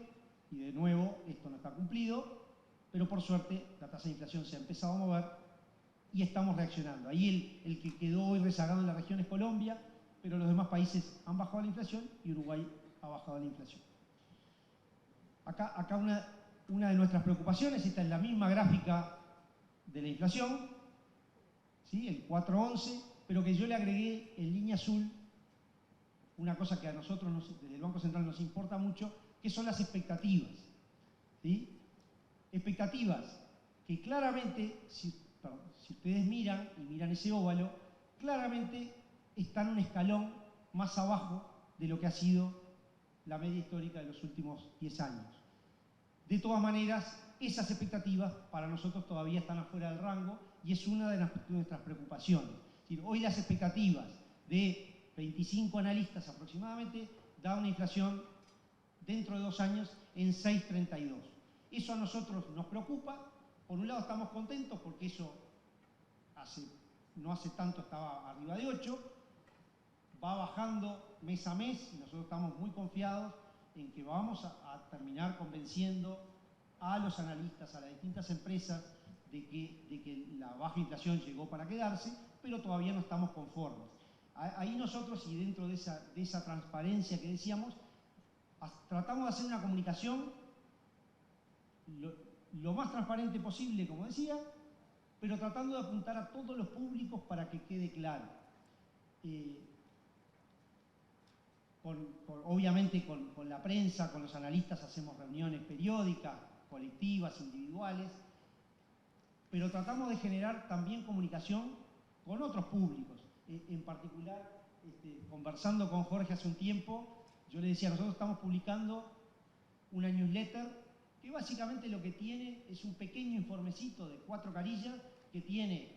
y de nuevo, esto no está cumplido, pero por suerte la tasa de inflación se ha empezado a mover y estamos reaccionando. Ahí el que quedó hoy rezagado en la región es Colombia, pero los demás países han bajado la inflación y Uruguay ha bajado la inflación. Acá una de nuestras preocupaciones, esta es la misma gráfica de la inflación, ¿sí? El 411, pero que yo le agregué en línea azul una cosa que a nosotros desde el Banco Central nos importa mucho, que son las expectativas. ¿Sí? Expectativas que claramente, si ustedes miran y miran ese óvalo, claramente están un escalón más abajo de lo que ha sido la media histórica de los últimos 10 años. De todas maneras, esas expectativas para nosotros todavía están afuera del rango y es una de nuestras preocupaciones. Es decir, hoy las expectativas de 25 analistas aproximadamente da una inflación dentro de 2 años en 6,32. Eso a nosotros nos preocupa. Por un lado estamos contentos porque eso no hace tanto estaba arriba de 8, va bajando mes a mes y nosotros estamos muy confiados en que vamos a terminar convenciendo a los analistas, a las distintas empresas, de que la baja inflación llegó para quedarse, pero todavía no estamos conformes. Ahí nosotros, y dentro de esa transparencia que decíamos, tratamos de hacer una comunicación lo más transparente posible, como decía, pero tratando de apuntar a todos los públicos para que quede claro. Obviamente con la prensa, con los analistas hacemos reuniones periódicas, colectivas, individuales, pero tratamos de generar también comunicación con otros públicos. En particular, conversando con Jorge hace un tiempo, yo le decía, nosotros estamos publicando una newsletter que básicamente lo que tiene es un pequeño informecito de 4 carillas que tiene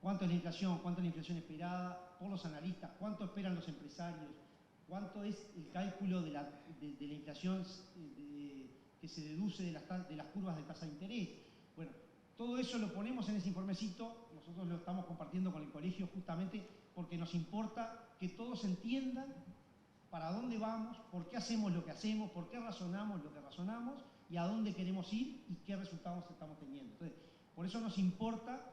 cuánto es la inflación, cuánto es la inflación esperada por los analistas, cuánto esperan los empresarios, cuánto es el cálculo de la inflación que se deduce de las curvas de tasa de interés. Bueno, todo eso lo ponemos en ese informecito, nosotros lo estamos compartiendo con el colegio justamente porque nos importa que todos entiendan para dónde vamos, por qué hacemos lo que hacemos, por qué razonamos lo que razonamos y a dónde queremos ir y qué resultados estamos teniendo. Entonces, por eso nos importa,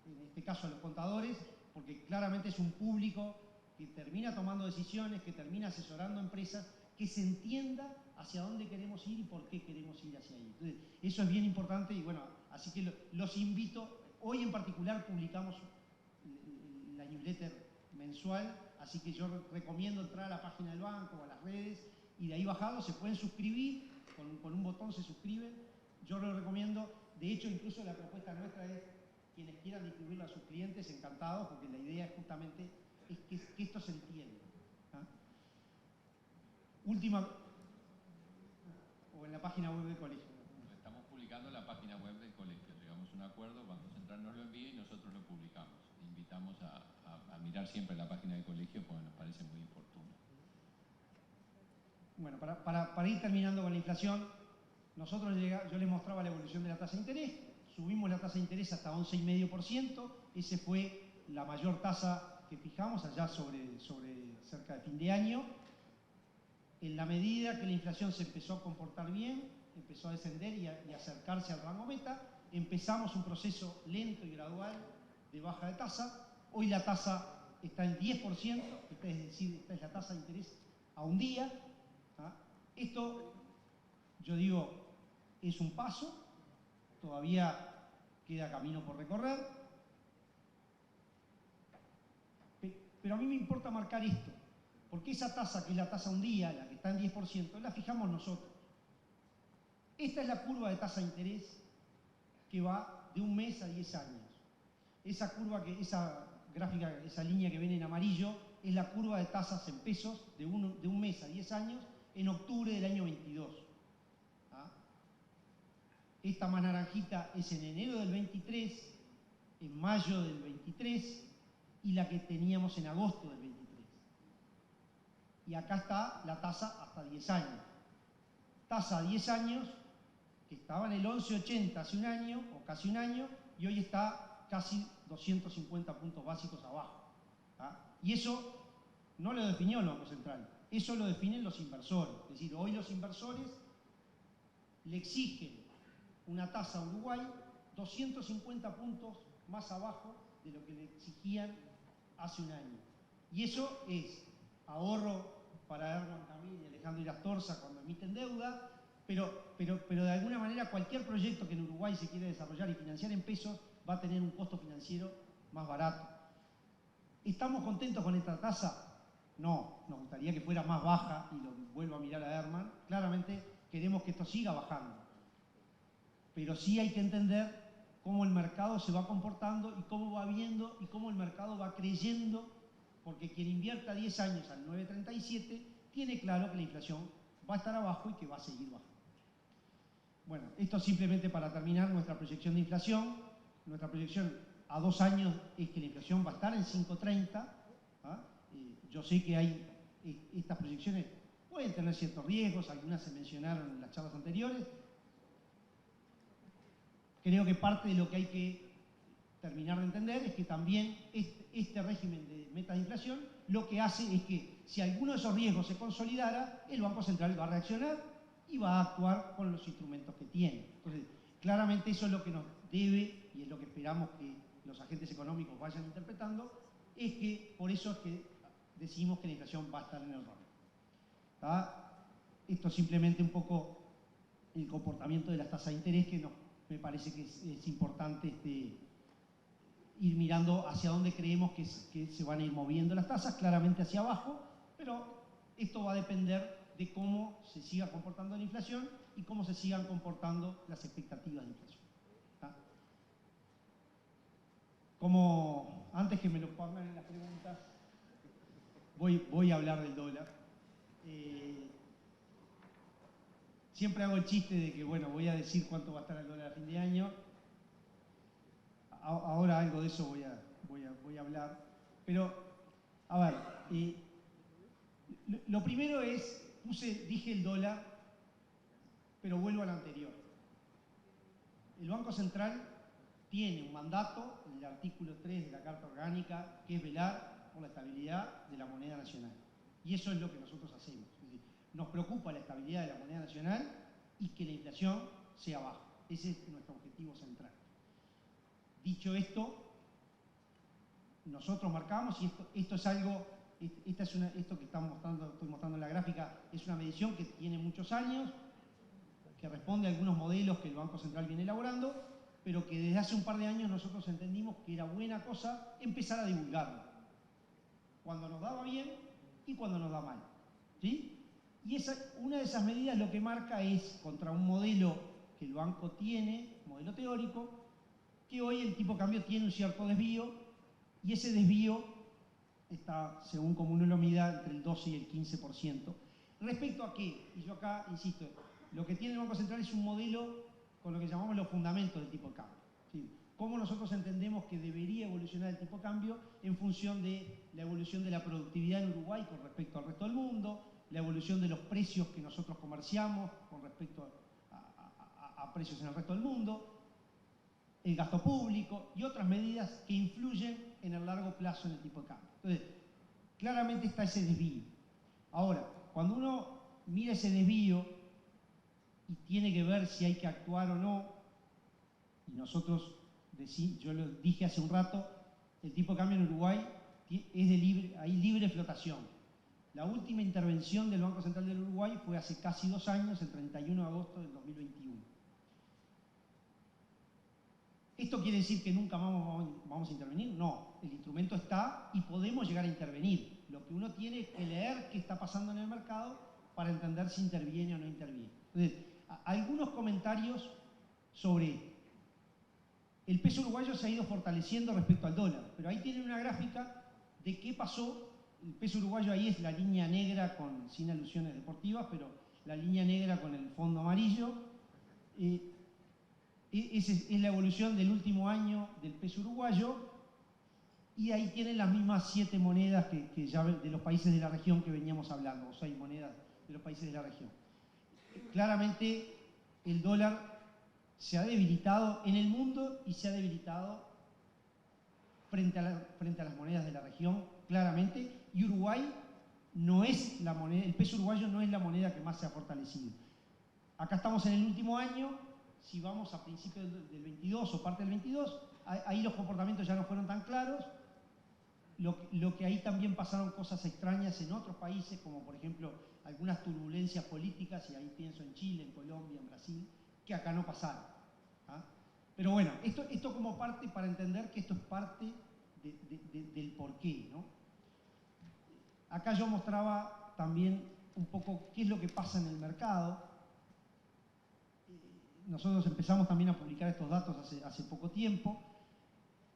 en este caso a los contadores, porque claramente es un público que termina tomando decisiones, que termina asesorando empresas, que se entienda hacia dónde queremos ir y por qué queremos ir hacia ahí. Entonces, eso es bien importante y bueno, así que los invito. Hoy en particular publicamos la newsletter mensual, así que yo recomiendo entrar a la página del banco o a las redes y de ahí bajarlo, se pueden suscribir, con un botón se suscriben, yo lo recomiendo. De hecho, incluso la propuesta nuestra es quienes quieran distribuirlo a sus clientes, encantados, porque la idea es justamente que esto se entienda. ¿Ah? Última, o en la página web del colegio. Estamos publicando en la página web del colegio, llegamos a un acuerdo, Banco Central nos lo envía y nosotros lo publicamos. Invitamos a mirar siempre la página del colegio porque nos parece muy oportuno. Bueno, para ir terminando con la inflación, yo les mostraba la evolución de la tasa de interés, subimos la tasa de interés hasta 11,5%, ese fue la mayor tasa que fijamos allá sobre cerca de fin de año. En la medida que la inflación se empezó a comportar bien, empezó a descender y a acercarse al rango meta, empezamos un proceso lento y gradual de baja de tasa. Hoy la tasa está en 10%, es decir, esta es la tasa de interés a un día. ¿Ah? Esto, yo digo, es un paso, todavía queda camino por recorrer, pero a mí me importa marcar esto, porque esa tasa, que es la tasa a un día, la que está en 10%, la fijamos nosotros. Esta es la curva de tasa de interés que va de un mes a 10 años. Esa curva, esa gráfica, esa línea que ven en amarillo, es la curva de tasas en pesos de un mes a 10 años en octubre del año 22. ¿Ah? Esta más naranjita es en enero del 23, en mayo del 23 y la que teníamos en agosto del 23. Y acá está la tasa hasta 10 años. Tasa a 10 años que estaba en el 11,80 hace un año o casi un año y hoy está casi 250 puntos básicos abajo. ¿Ah? Y eso no lo definió el Banco Central, eso lo definen los inversores. Es decir, hoy los inversores le exigen una tasa a Uruguay 250 puntos más abajo de lo que le exigían hace un año. Y eso es ahorro para Herman Camín y Alejandro Irastorza cuando emiten deuda, pero de alguna manera cualquier proyecto que en Uruguay se quiera desarrollar y financiar en pesos va a tener un costo financiero más barato. ¿Estamos contentos con esta tasa? No, nos gustaría que fuera más baja, y lo vuelvo a mirar a Herman, claramente queremos que esto siga bajando. Pero sí hay que entender cómo el mercado se va comportando y cómo va viendo y cómo el mercado va creyendo, porque quien invierta 10 años al 9,37 tiene claro que la inflación va a estar abajo y que va a seguir bajando. Bueno, esto simplemente para terminar nuestra proyección de inflación. Nuestra proyección a 2 años es que la inflación va a estar en 5,30. ¿Ah? Yo sé que estas proyecciones pueden tener ciertos riesgos, algunas se mencionaron en las charlas anteriores. Creo que parte de lo que hay que terminar de entender es que también este régimen de metas de inflación lo que hace es que si alguno de esos riesgos se consolidara, el Banco Central va a reaccionar y va a actuar con los instrumentos que tiene. Entonces, claramente eso es lo que nos debe y es lo que esperamos los agentes económicos vayan interpretando, es que por eso es que decimos que la inflación va a estar en el rango. Esto es simplemente un poco el comportamiento de las tasas de interés que me parece que es importante ir mirando hacia dónde creemos que se van a ir moviendo las tasas, claramente hacia abajo, pero esto va a depender de cómo se siga comportando la inflación y cómo se sigan comportando las expectativas de inflación. Como antes que me lo pongan en las preguntas, voy a hablar del dólar. Siempre hago el chiste de que, bueno, voy a decir cuánto va a estar el dólar a fin de año. Ahora algo de eso voy a hablar. Pero, a ver, lo primero es, dije el dólar, pero vuelvo al anterior. El Banco Central tiene un mandato, en el artículo 3 de la Carta Orgánica, que es velar por la estabilidad de la moneda nacional. Y eso es lo que nosotros hacemos. Es decir, nos preocupa la estabilidad de la moneda nacional y que la inflación sea baja. Ese es nuestro objetivo central. Dicho esto, nosotros marcamos, y esto es algo, esto que estoy mostrando en la gráfica, es una medición que tiene muchos años, que responde a algunos modelos que el Banco Central viene elaborando, pero que desde hace un par de años nosotros entendimos que era buena cosa empezar a divulgarlo. Cuando nos daba bien y cuando nos da mal. ¿Sí? Y una de esas medidas lo que marca es contra un modelo que el banco tiene, modelo teórico, que hoy el tipo de cambio tiene un cierto desvío, y ese desvío está, según como uno lo mida, entre el 12 y el 15%. ¿Respecto a qué? Y yo acá, insisto, lo que tiene el Banco Central es un modelo con lo que llamamos los fundamentos del tipo de cambio. ¿Sí? Cómo nosotros entendemos que debería evolucionar el tipo de cambio en función de la evolución de la productividad en Uruguay con respecto al resto del mundo, la evolución de los precios que nosotros comerciamos con respecto a precios en el resto del mundo, el gasto público y otras medidas que influyen en el largo plazo en el tipo de cambio. Entonces, claramente está ese desvío. Ahora, cuando uno mira ese desvío y tiene que ver si hay que actuar o no, y nosotros, yo lo dije hace un rato, el tipo de cambio en Uruguay hay libre flotación. La última intervención del Banco Central del Uruguay fue hace casi 2 años, el 31 de agosto del 2021. ¿Esto quiere decir que nunca vamos a intervenir? No, el instrumento está y podemos llegar a intervenir. Lo que uno tiene que leer qué está pasando en el mercado para entender si interviene o no interviene. Entonces, algunos comentarios sobre el peso uruguayo se ha ido fortaleciendo respecto al dólar, pero ahí tienen una gráfica de qué pasó. El peso uruguayo ahí es la línea negra sin alusiones deportivas, pero la línea negra con el fondo amarillo. Esa es la evolución del último año del peso uruguayo, y ahí tienen las mismas 7 monedas que ya de los países de la región que veníamos hablando, o 6 monedas de los países de la región. Claramente el dólar se ha debilitado en el mundo y se ha debilitado frente a las monedas de la región, claramente, y Uruguay no es la moneda, el peso uruguayo no es la moneda que más se ha fortalecido. Acá estamos en el último año. Si vamos a principios del 22 o parte del 22, ahí los comportamientos ya no fueron tan claros. Lo que ahí también pasaron cosas extrañas en otros países, como por ejemplo algunas turbulencias políticas, y ahí pienso en Chile, en Colombia, en Brasil, que acá no pasaron. Pero bueno, esto como parte para entender que esto es parte del porqué, ¿no? Acá yo mostraba también un poco qué es lo que pasa en el mercado. Nosotros empezamos también a publicar estos datos hace poco tiempo,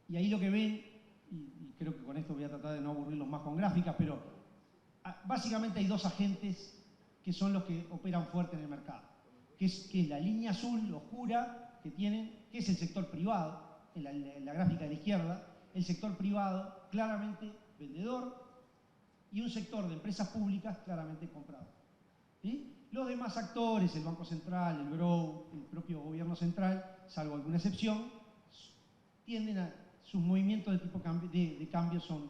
y ahí lo que ven, y creo que con esto voy a tratar de no aburrirlos más con gráficas, pero básicamente hay 2 agentes que son los que operan fuerte en el mercado, que es la línea azul oscura que tienen, que es el sector privado, en la gráfica de la izquierda, el sector privado claramente vendedor, y un sector de empresas públicas claramente comprador. ¿Sí? Los demás actores, el Banco Central, el BROW, el propio gobierno central, salvo alguna excepción, sus movimientos de tipo de cambio son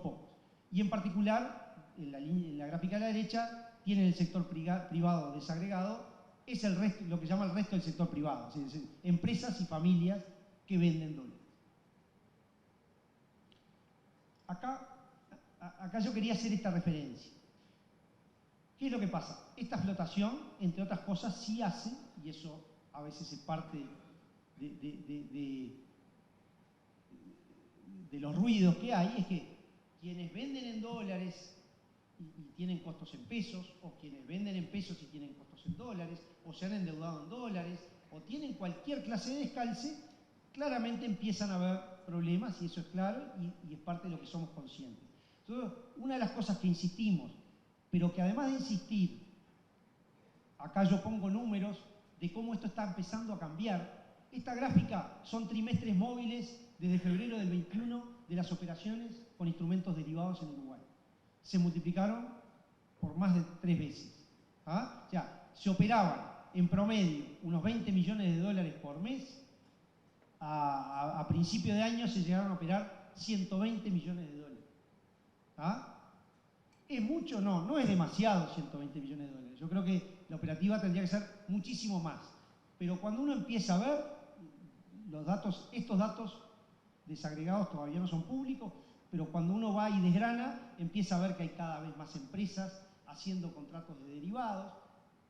pocos. Y en particular, en la gráfica de la derecha, tienen el sector privado desagregado, es el resto, lo que llama el resto del sector privado, es decir, empresas y familias que venden dólares. acá yo quería hacer esta referencia. ¿Qué es lo que pasa? Esta flotación, entre otras cosas, sí hace, y eso a veces es parte de los ruidos que hay, es que quienes venden en dólares y tienen costos en pesos, o quienes venden en pesos y tienen costos en dólares, o se han endeudado en dólares, o tienen cualquier clase de descalce, claramente empiezan a haber problemas, y eso es claro, y es parte de lo que somos conscientes. Entonces, una de las cosas que insistimos, pero que además de insistir, acá yo pongo números de cómo esto está empezando a cambiar. Esta gráfica son trimestres móviles desde febrero del 21 de las operaciones con instrumentos derivados en Uruguay. Se multiplicaron por más de 3 veces. ¿Ah? O sea, se operaban en promedio unos 20 millones de dólares por mes. A principio de año se llegaron a operar 120 millones de dólares. ¿Ah? ¿Es mucho? No, no es demasiado 120 millones de dólares. Yo creo que la operativa tendría que ser muchísimo más. Pero cuando uno empieza a ver los datos, estos datos desagregados todavía no son públicos, pero cuando uno va y desgrana, empieza a ver que hay cada vez más empresas haciendo contratos de derivados,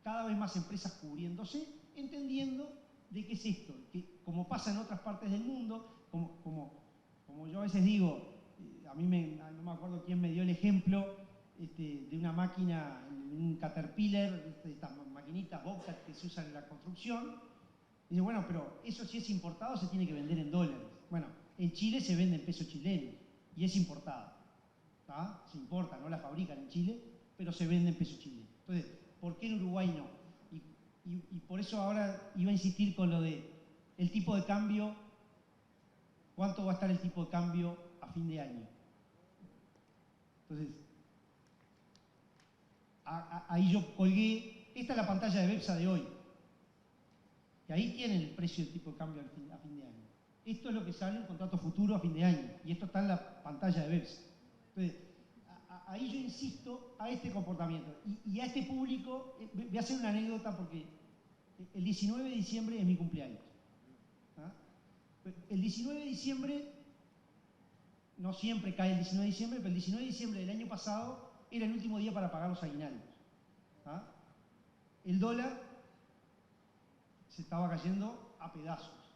cada vez más empresas cubriéndose, entendiendo de qué es esto, que como pasa en otras partes del mundo, como yo a veces digo, no me acuerdo quién me dio el ejemplo de una máquina, un Caterpillar, estas maquinitas Bobcat que se usan en la construcción. Dice, bueno, pero eso si es importado se tiene que vender en dólares. Bueno, en Chile se vende en peso chileno y es importado. ¿Tá? Se importa, no la fabrican en Chile, pero se vende en peso chileno. Entonces, ¿por qué en Uruguay no? Y por eso ahora iba a insistir con lo de el tipo de cambio, cuánto va a estar el tipo de cambio a fin de año. Entonces, ahí yo colgué, esta es la pantalla de BEPSA de hoy, que ahí tienen el precio del tipo de cambio a fin de año. Esto es lo que sale en contrato futuro a fin de año, y esto está en la pantalla de BEPSA. Entonces, ahí yo insisto a este comportamiento, y a este público, voy a hacer una anécdota porque el 19 de diciembre es mi cumpleaños. ¿Ah? El 19 de diciembre, no siempre cae el 19 de diciembre, pero el 19 de diciembre del año pasado era el último día para pagar los aguinaldos. ¿Ah? El dólar se estaba cayendo a pedazos.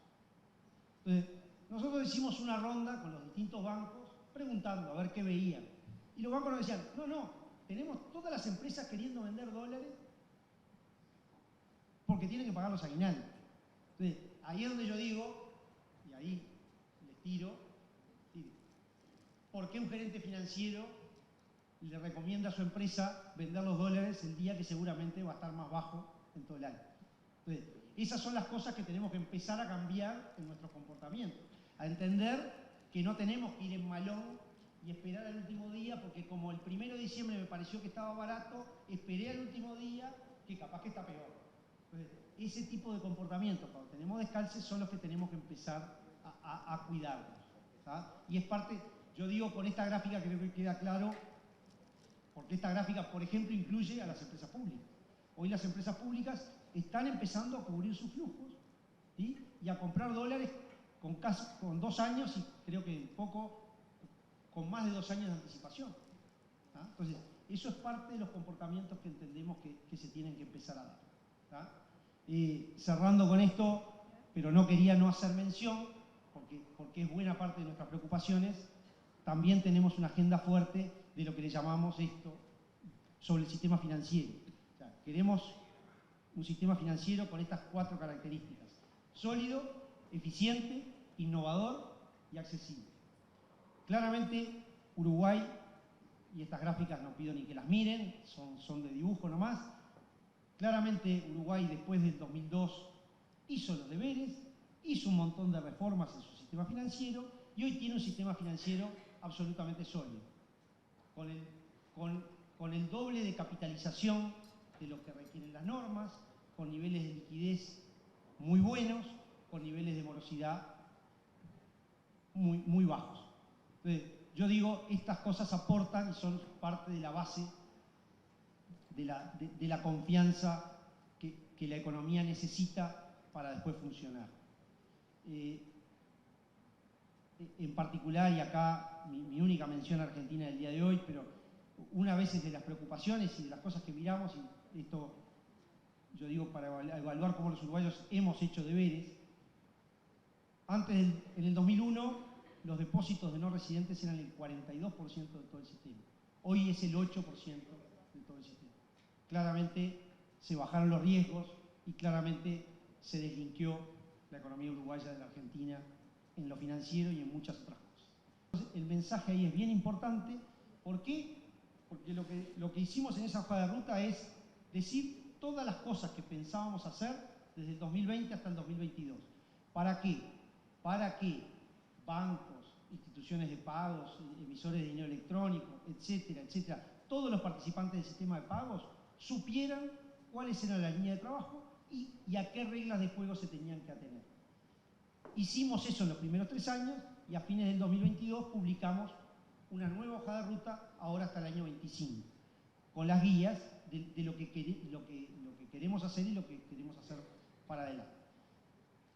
Entonces, nosotros hicimos una ronda con los distintos bancos preguntando a ver qué veían. Y los bancos nos decían, no, tenemos todas las empresas queriendo vender dólares porque tienen que pagar los aguinaldos. Entonces, ahí es donde yo digo, y ahí les tiro, ¿por qué un gerente financiero le recomienda a su empresa vender los dólares el día que seguramente va a estar más bajo en todo el año? Entonces, esas son las cosas que tenemos que empezar a cambiar en nuestro comportamiento, a entender que no tenemos que ir en malón y esperar al último día, porque como el 1 de diciembre me pareció que estaba barato, esperé al último día que capaz que está peor. Entonces, ese tipo de comportamientos, cuando tenemos descalces, son los que tenemos que empezar a cuidarnos. ¿Tá? Y es parte, yo digo con esta gráfica creo que queda claro, porque esta gráfica, por ejemplo, incluye a las empresas públicas. Hoy las empresas públicas están empezando a cubrir sus flujos, ¿sí? Y a comprar dólares con 2 años y creo que con más de 2 años de anticipación. ¿Tá? Entonces, eso es parte de los comportamientos que entendemos que se tienen que empezar a dar. ¿Tá? Cerrando con esto, pero no quería no hacer mención, porque es buena parte de nuestras preocupaciones, también tenemos una agenda fuerte de lo que le llamamos esto, sobre el sistema financiero. O sea, queremos un sistema financiero con estas 4 características: sólido, eficiente, innovador y accesible. Claramente, Uruguay, y estas gráficas no pido ni que las miren, son de dibujo nomás, claramente Uruguay después del 2002 hizo los deberes, hizo un montón de reformas en su sistema financiero y hoy tiene un sistema financiero absolutamente sólido, con el doble de capitalización de lo que requieren las normas, con niveles de liquidez muy buenos, con niveles de morosidad muy bajos. Entonces, yo digo, estas cosas aportan y son parte de la base de la confianza que la economía necesita para después funcionar. en particular, y acá mi única mención a Argentina del día de hoy, pero una vez de las preocupaciones y de las cosas que miramos, y esto yo digo para evaluar cómo los uruguayos hemos hecho deberes. Antes, en el 2001, los depósitos de no residentes eran el 42% de todo el sistema. Hoy es el 8% de todo el sistema. Claramente se bajaron los riesgos y claramente se deslinqueó la economía uruguaya de la Argentina en lo financiero y en muchas otras cosas. Entonces, el mensaje ahí es bien importante. ¿Por qué? Porque lo que hicimos en esa hoja de ruta es decir todas las cosas que pensábamos hacer desde el 2020 hasta el 2022. ¿Para qué? Para que bancos, instituciones de pagos, emisores de dinero electrónico, etcétera, etcétera, todos los participantes del sistema de pagos supieran cuáles eran las líneas de trabajo y a qué reglas de juego se tenían que atener. Hicimos eso en los primeros 3 años y a fines del 2022 publicamos una nueva hoja de ruta, ahora hasta el año 25, con las guías de lo que queremos hacer y lo que queremos hacer para adelante.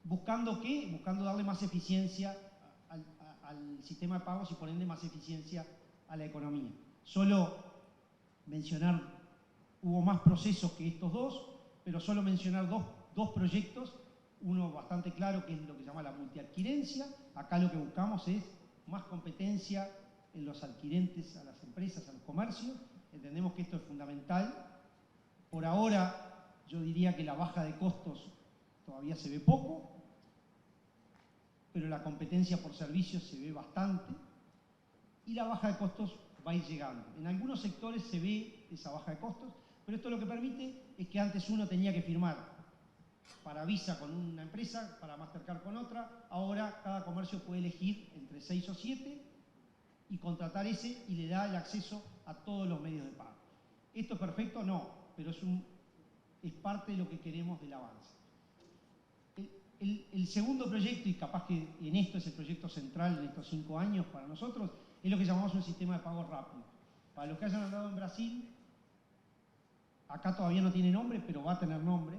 ¿Buscando qué? Buscando darle más eficiencia al sistema de pagos y por ende más eficiencia a la economía. Solo mencionar, hubo más procesos que estos dos, pero solo mencionar dos proyectos, uno bastante claro que es lo que se llama la multiadquirencia. Acá lo que buscamos es más competencia en los adquirentes a las empresas, a los comercios. Entendemos que esto es fundamental. Por ahora yo diría que la baja de costos todavía se ve poco, pero la competencia por servicios se ve bastante y la baja de costos va a ir llegando. En algunos sectores se ve esa baja de costos, pero esto lo que permite es que antes uno tenía que firmar para Visa con una empresa, para Mastercard con otra. Ahora cada comercio puede elegir entre 6 o 7 y contratar ese y le da el acceso a todos los medios de pago. ¿Esto es perfecto? No, pero es parte de lo que queremos del avance. El segundo proyecto, y capaz que en esto es el proyecto central en estos 5 años para nosotros, es lo que llamamos un sistema de pago rápido. Para los que hayan andado en Brasil, acá todavía no tiene nombre, pero va a tener nombre.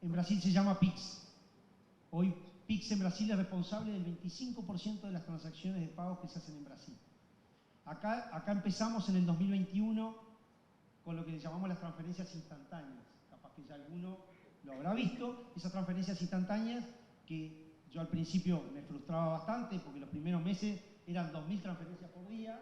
En Brasil se llama Pix. Hoy Pix en Brasil es responsable del 25% de las transacciones de pagos que se hacen en Brasil. Acá empezamos en el 2021 con lo que le llamamos las transferencias instantáneas. Capaz que ya alguno lo habrá visto. Esas transferencias instantáneas que yo al principio me frustraba bastante porque los primeros meses eran 2.000 transferencias por día.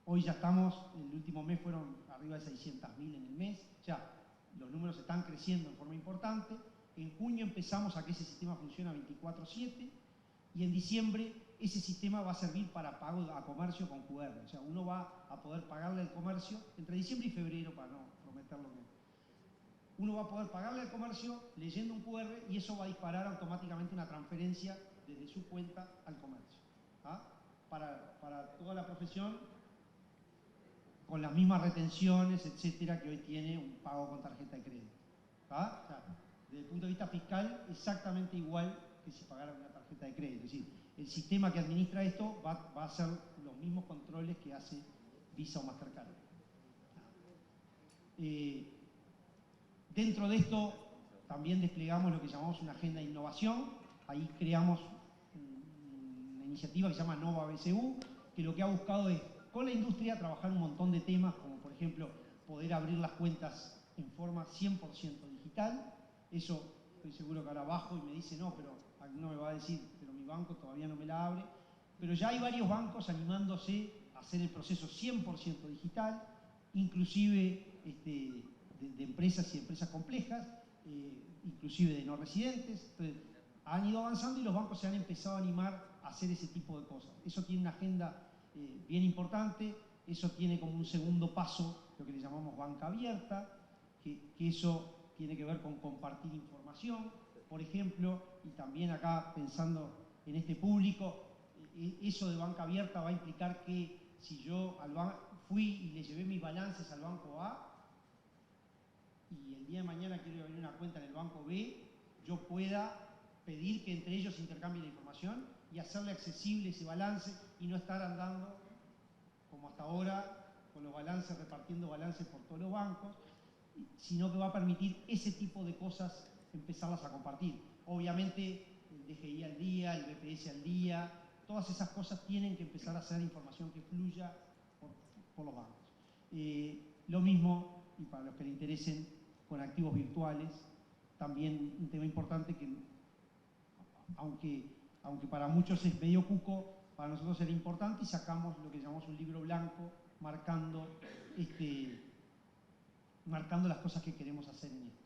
Hoy ya estamos, el último mes fueron arriba de 600.000 en el mes. O sea, los números están creciendo en forma importante. En junio empezamos a que ese sistema funcione 24/7 y en diciembre ese sistema va a servir para pago a comercio con QR. O sea, uno va a poder pagarle al comercio entre diciembre y febrero, para no prometerlo bien. Uno va a poder pagarle al comercio leyendo un QR y eso va a disparar automáticamente una transferencia desde su cuenta al comercio. ¿Ah? Para toda la profesión, con las mismas retenciones, etcétera, que hoy tiene un pago con tarjeta de crédito. ¿Ah? O sea, desde el punto de vista fiscal, exactamente igual que si pagara una tarjeta de crédito. Es decir, el sistema que administra esto va a hacer los mismos controles que hace Visa o Mastercard. Dentro de esto también desplegamos lo que llamamos una agenda de innovación. Ahí creamos una iniciativa que se llama Nova BCU, que lo que ha buscado es, con la industria, trabajar un montón de temas, como por ejemplo, poder abrir las cuentas en forma 100% digital. Eso estoy seguro que ahora bajo y me dice, no, pero alguno me va a decir, pero mi banco todavía no me la abre. Pero ya hay varios bancos animándose a hacer el proceso 100% digital, inclusive de empresas y empresas complejas, inclusive de no residentes. Entonces, han ido avanzando y los bancos se han empezado a animar a hacer ese tipo de cosas. Eso tiene una agenda bien importante. Eso tiene como un segundo paso lo que le llamamos banca abierta, que eso tiene que ver con compartir información, por ejemplo, y también acá pensando en este público, eso de banca abierta va a implicar que si yo fui y le llevé mis balances al banco A y el día de mañana quiero abrir una cuenta en el banco B, yo pueda pedir que entre ellos intercambien la información y hacerle accesible ese balance y no estar andando como hasta ahora con los balances, repartiendo balances por todos los bancos, sino que va a permitir ese tipo de cosas empezarlas a compartir. Obviamente el DGI al día, el BPS al día, todas esas cosas tienen que empezar a ser información que fluya por los bancos. Lo mismo, y para los que le interesen, con activos virtuales, también un tema importante que, aunque para muchos es medio cuco, para nosotros era importante y sacamos lo que llamamos un libro blanco marcando las cosas que queremos hacer en esto.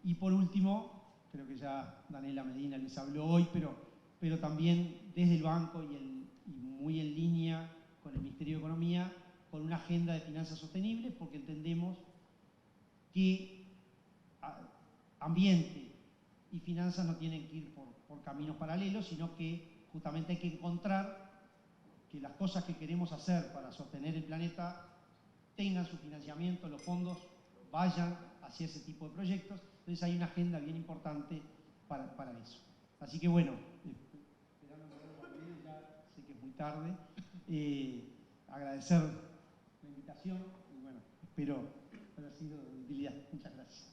Y por último, creo que ya Daniela Medina les habló hoy, pero también desde el banco y muy en línea con el Ministerio de Economía, con una agenda de finanzas sostenibles, porque entendemos que ambiente y finanzas no tienen que ir por caminos paralelos, sino que justamente hay que encontrar que las cosas que queremos hacer para sostener el planeta tengan su financiamiento, los fondos vayan hacia ese tipo de proyectos. Entonces hay una agenda bien importante para eso. Así que bueno, esperando ya sé que es muy tarde, agradecer la invitación y bueno, espero haber sido de utilidad. Muchas gracias.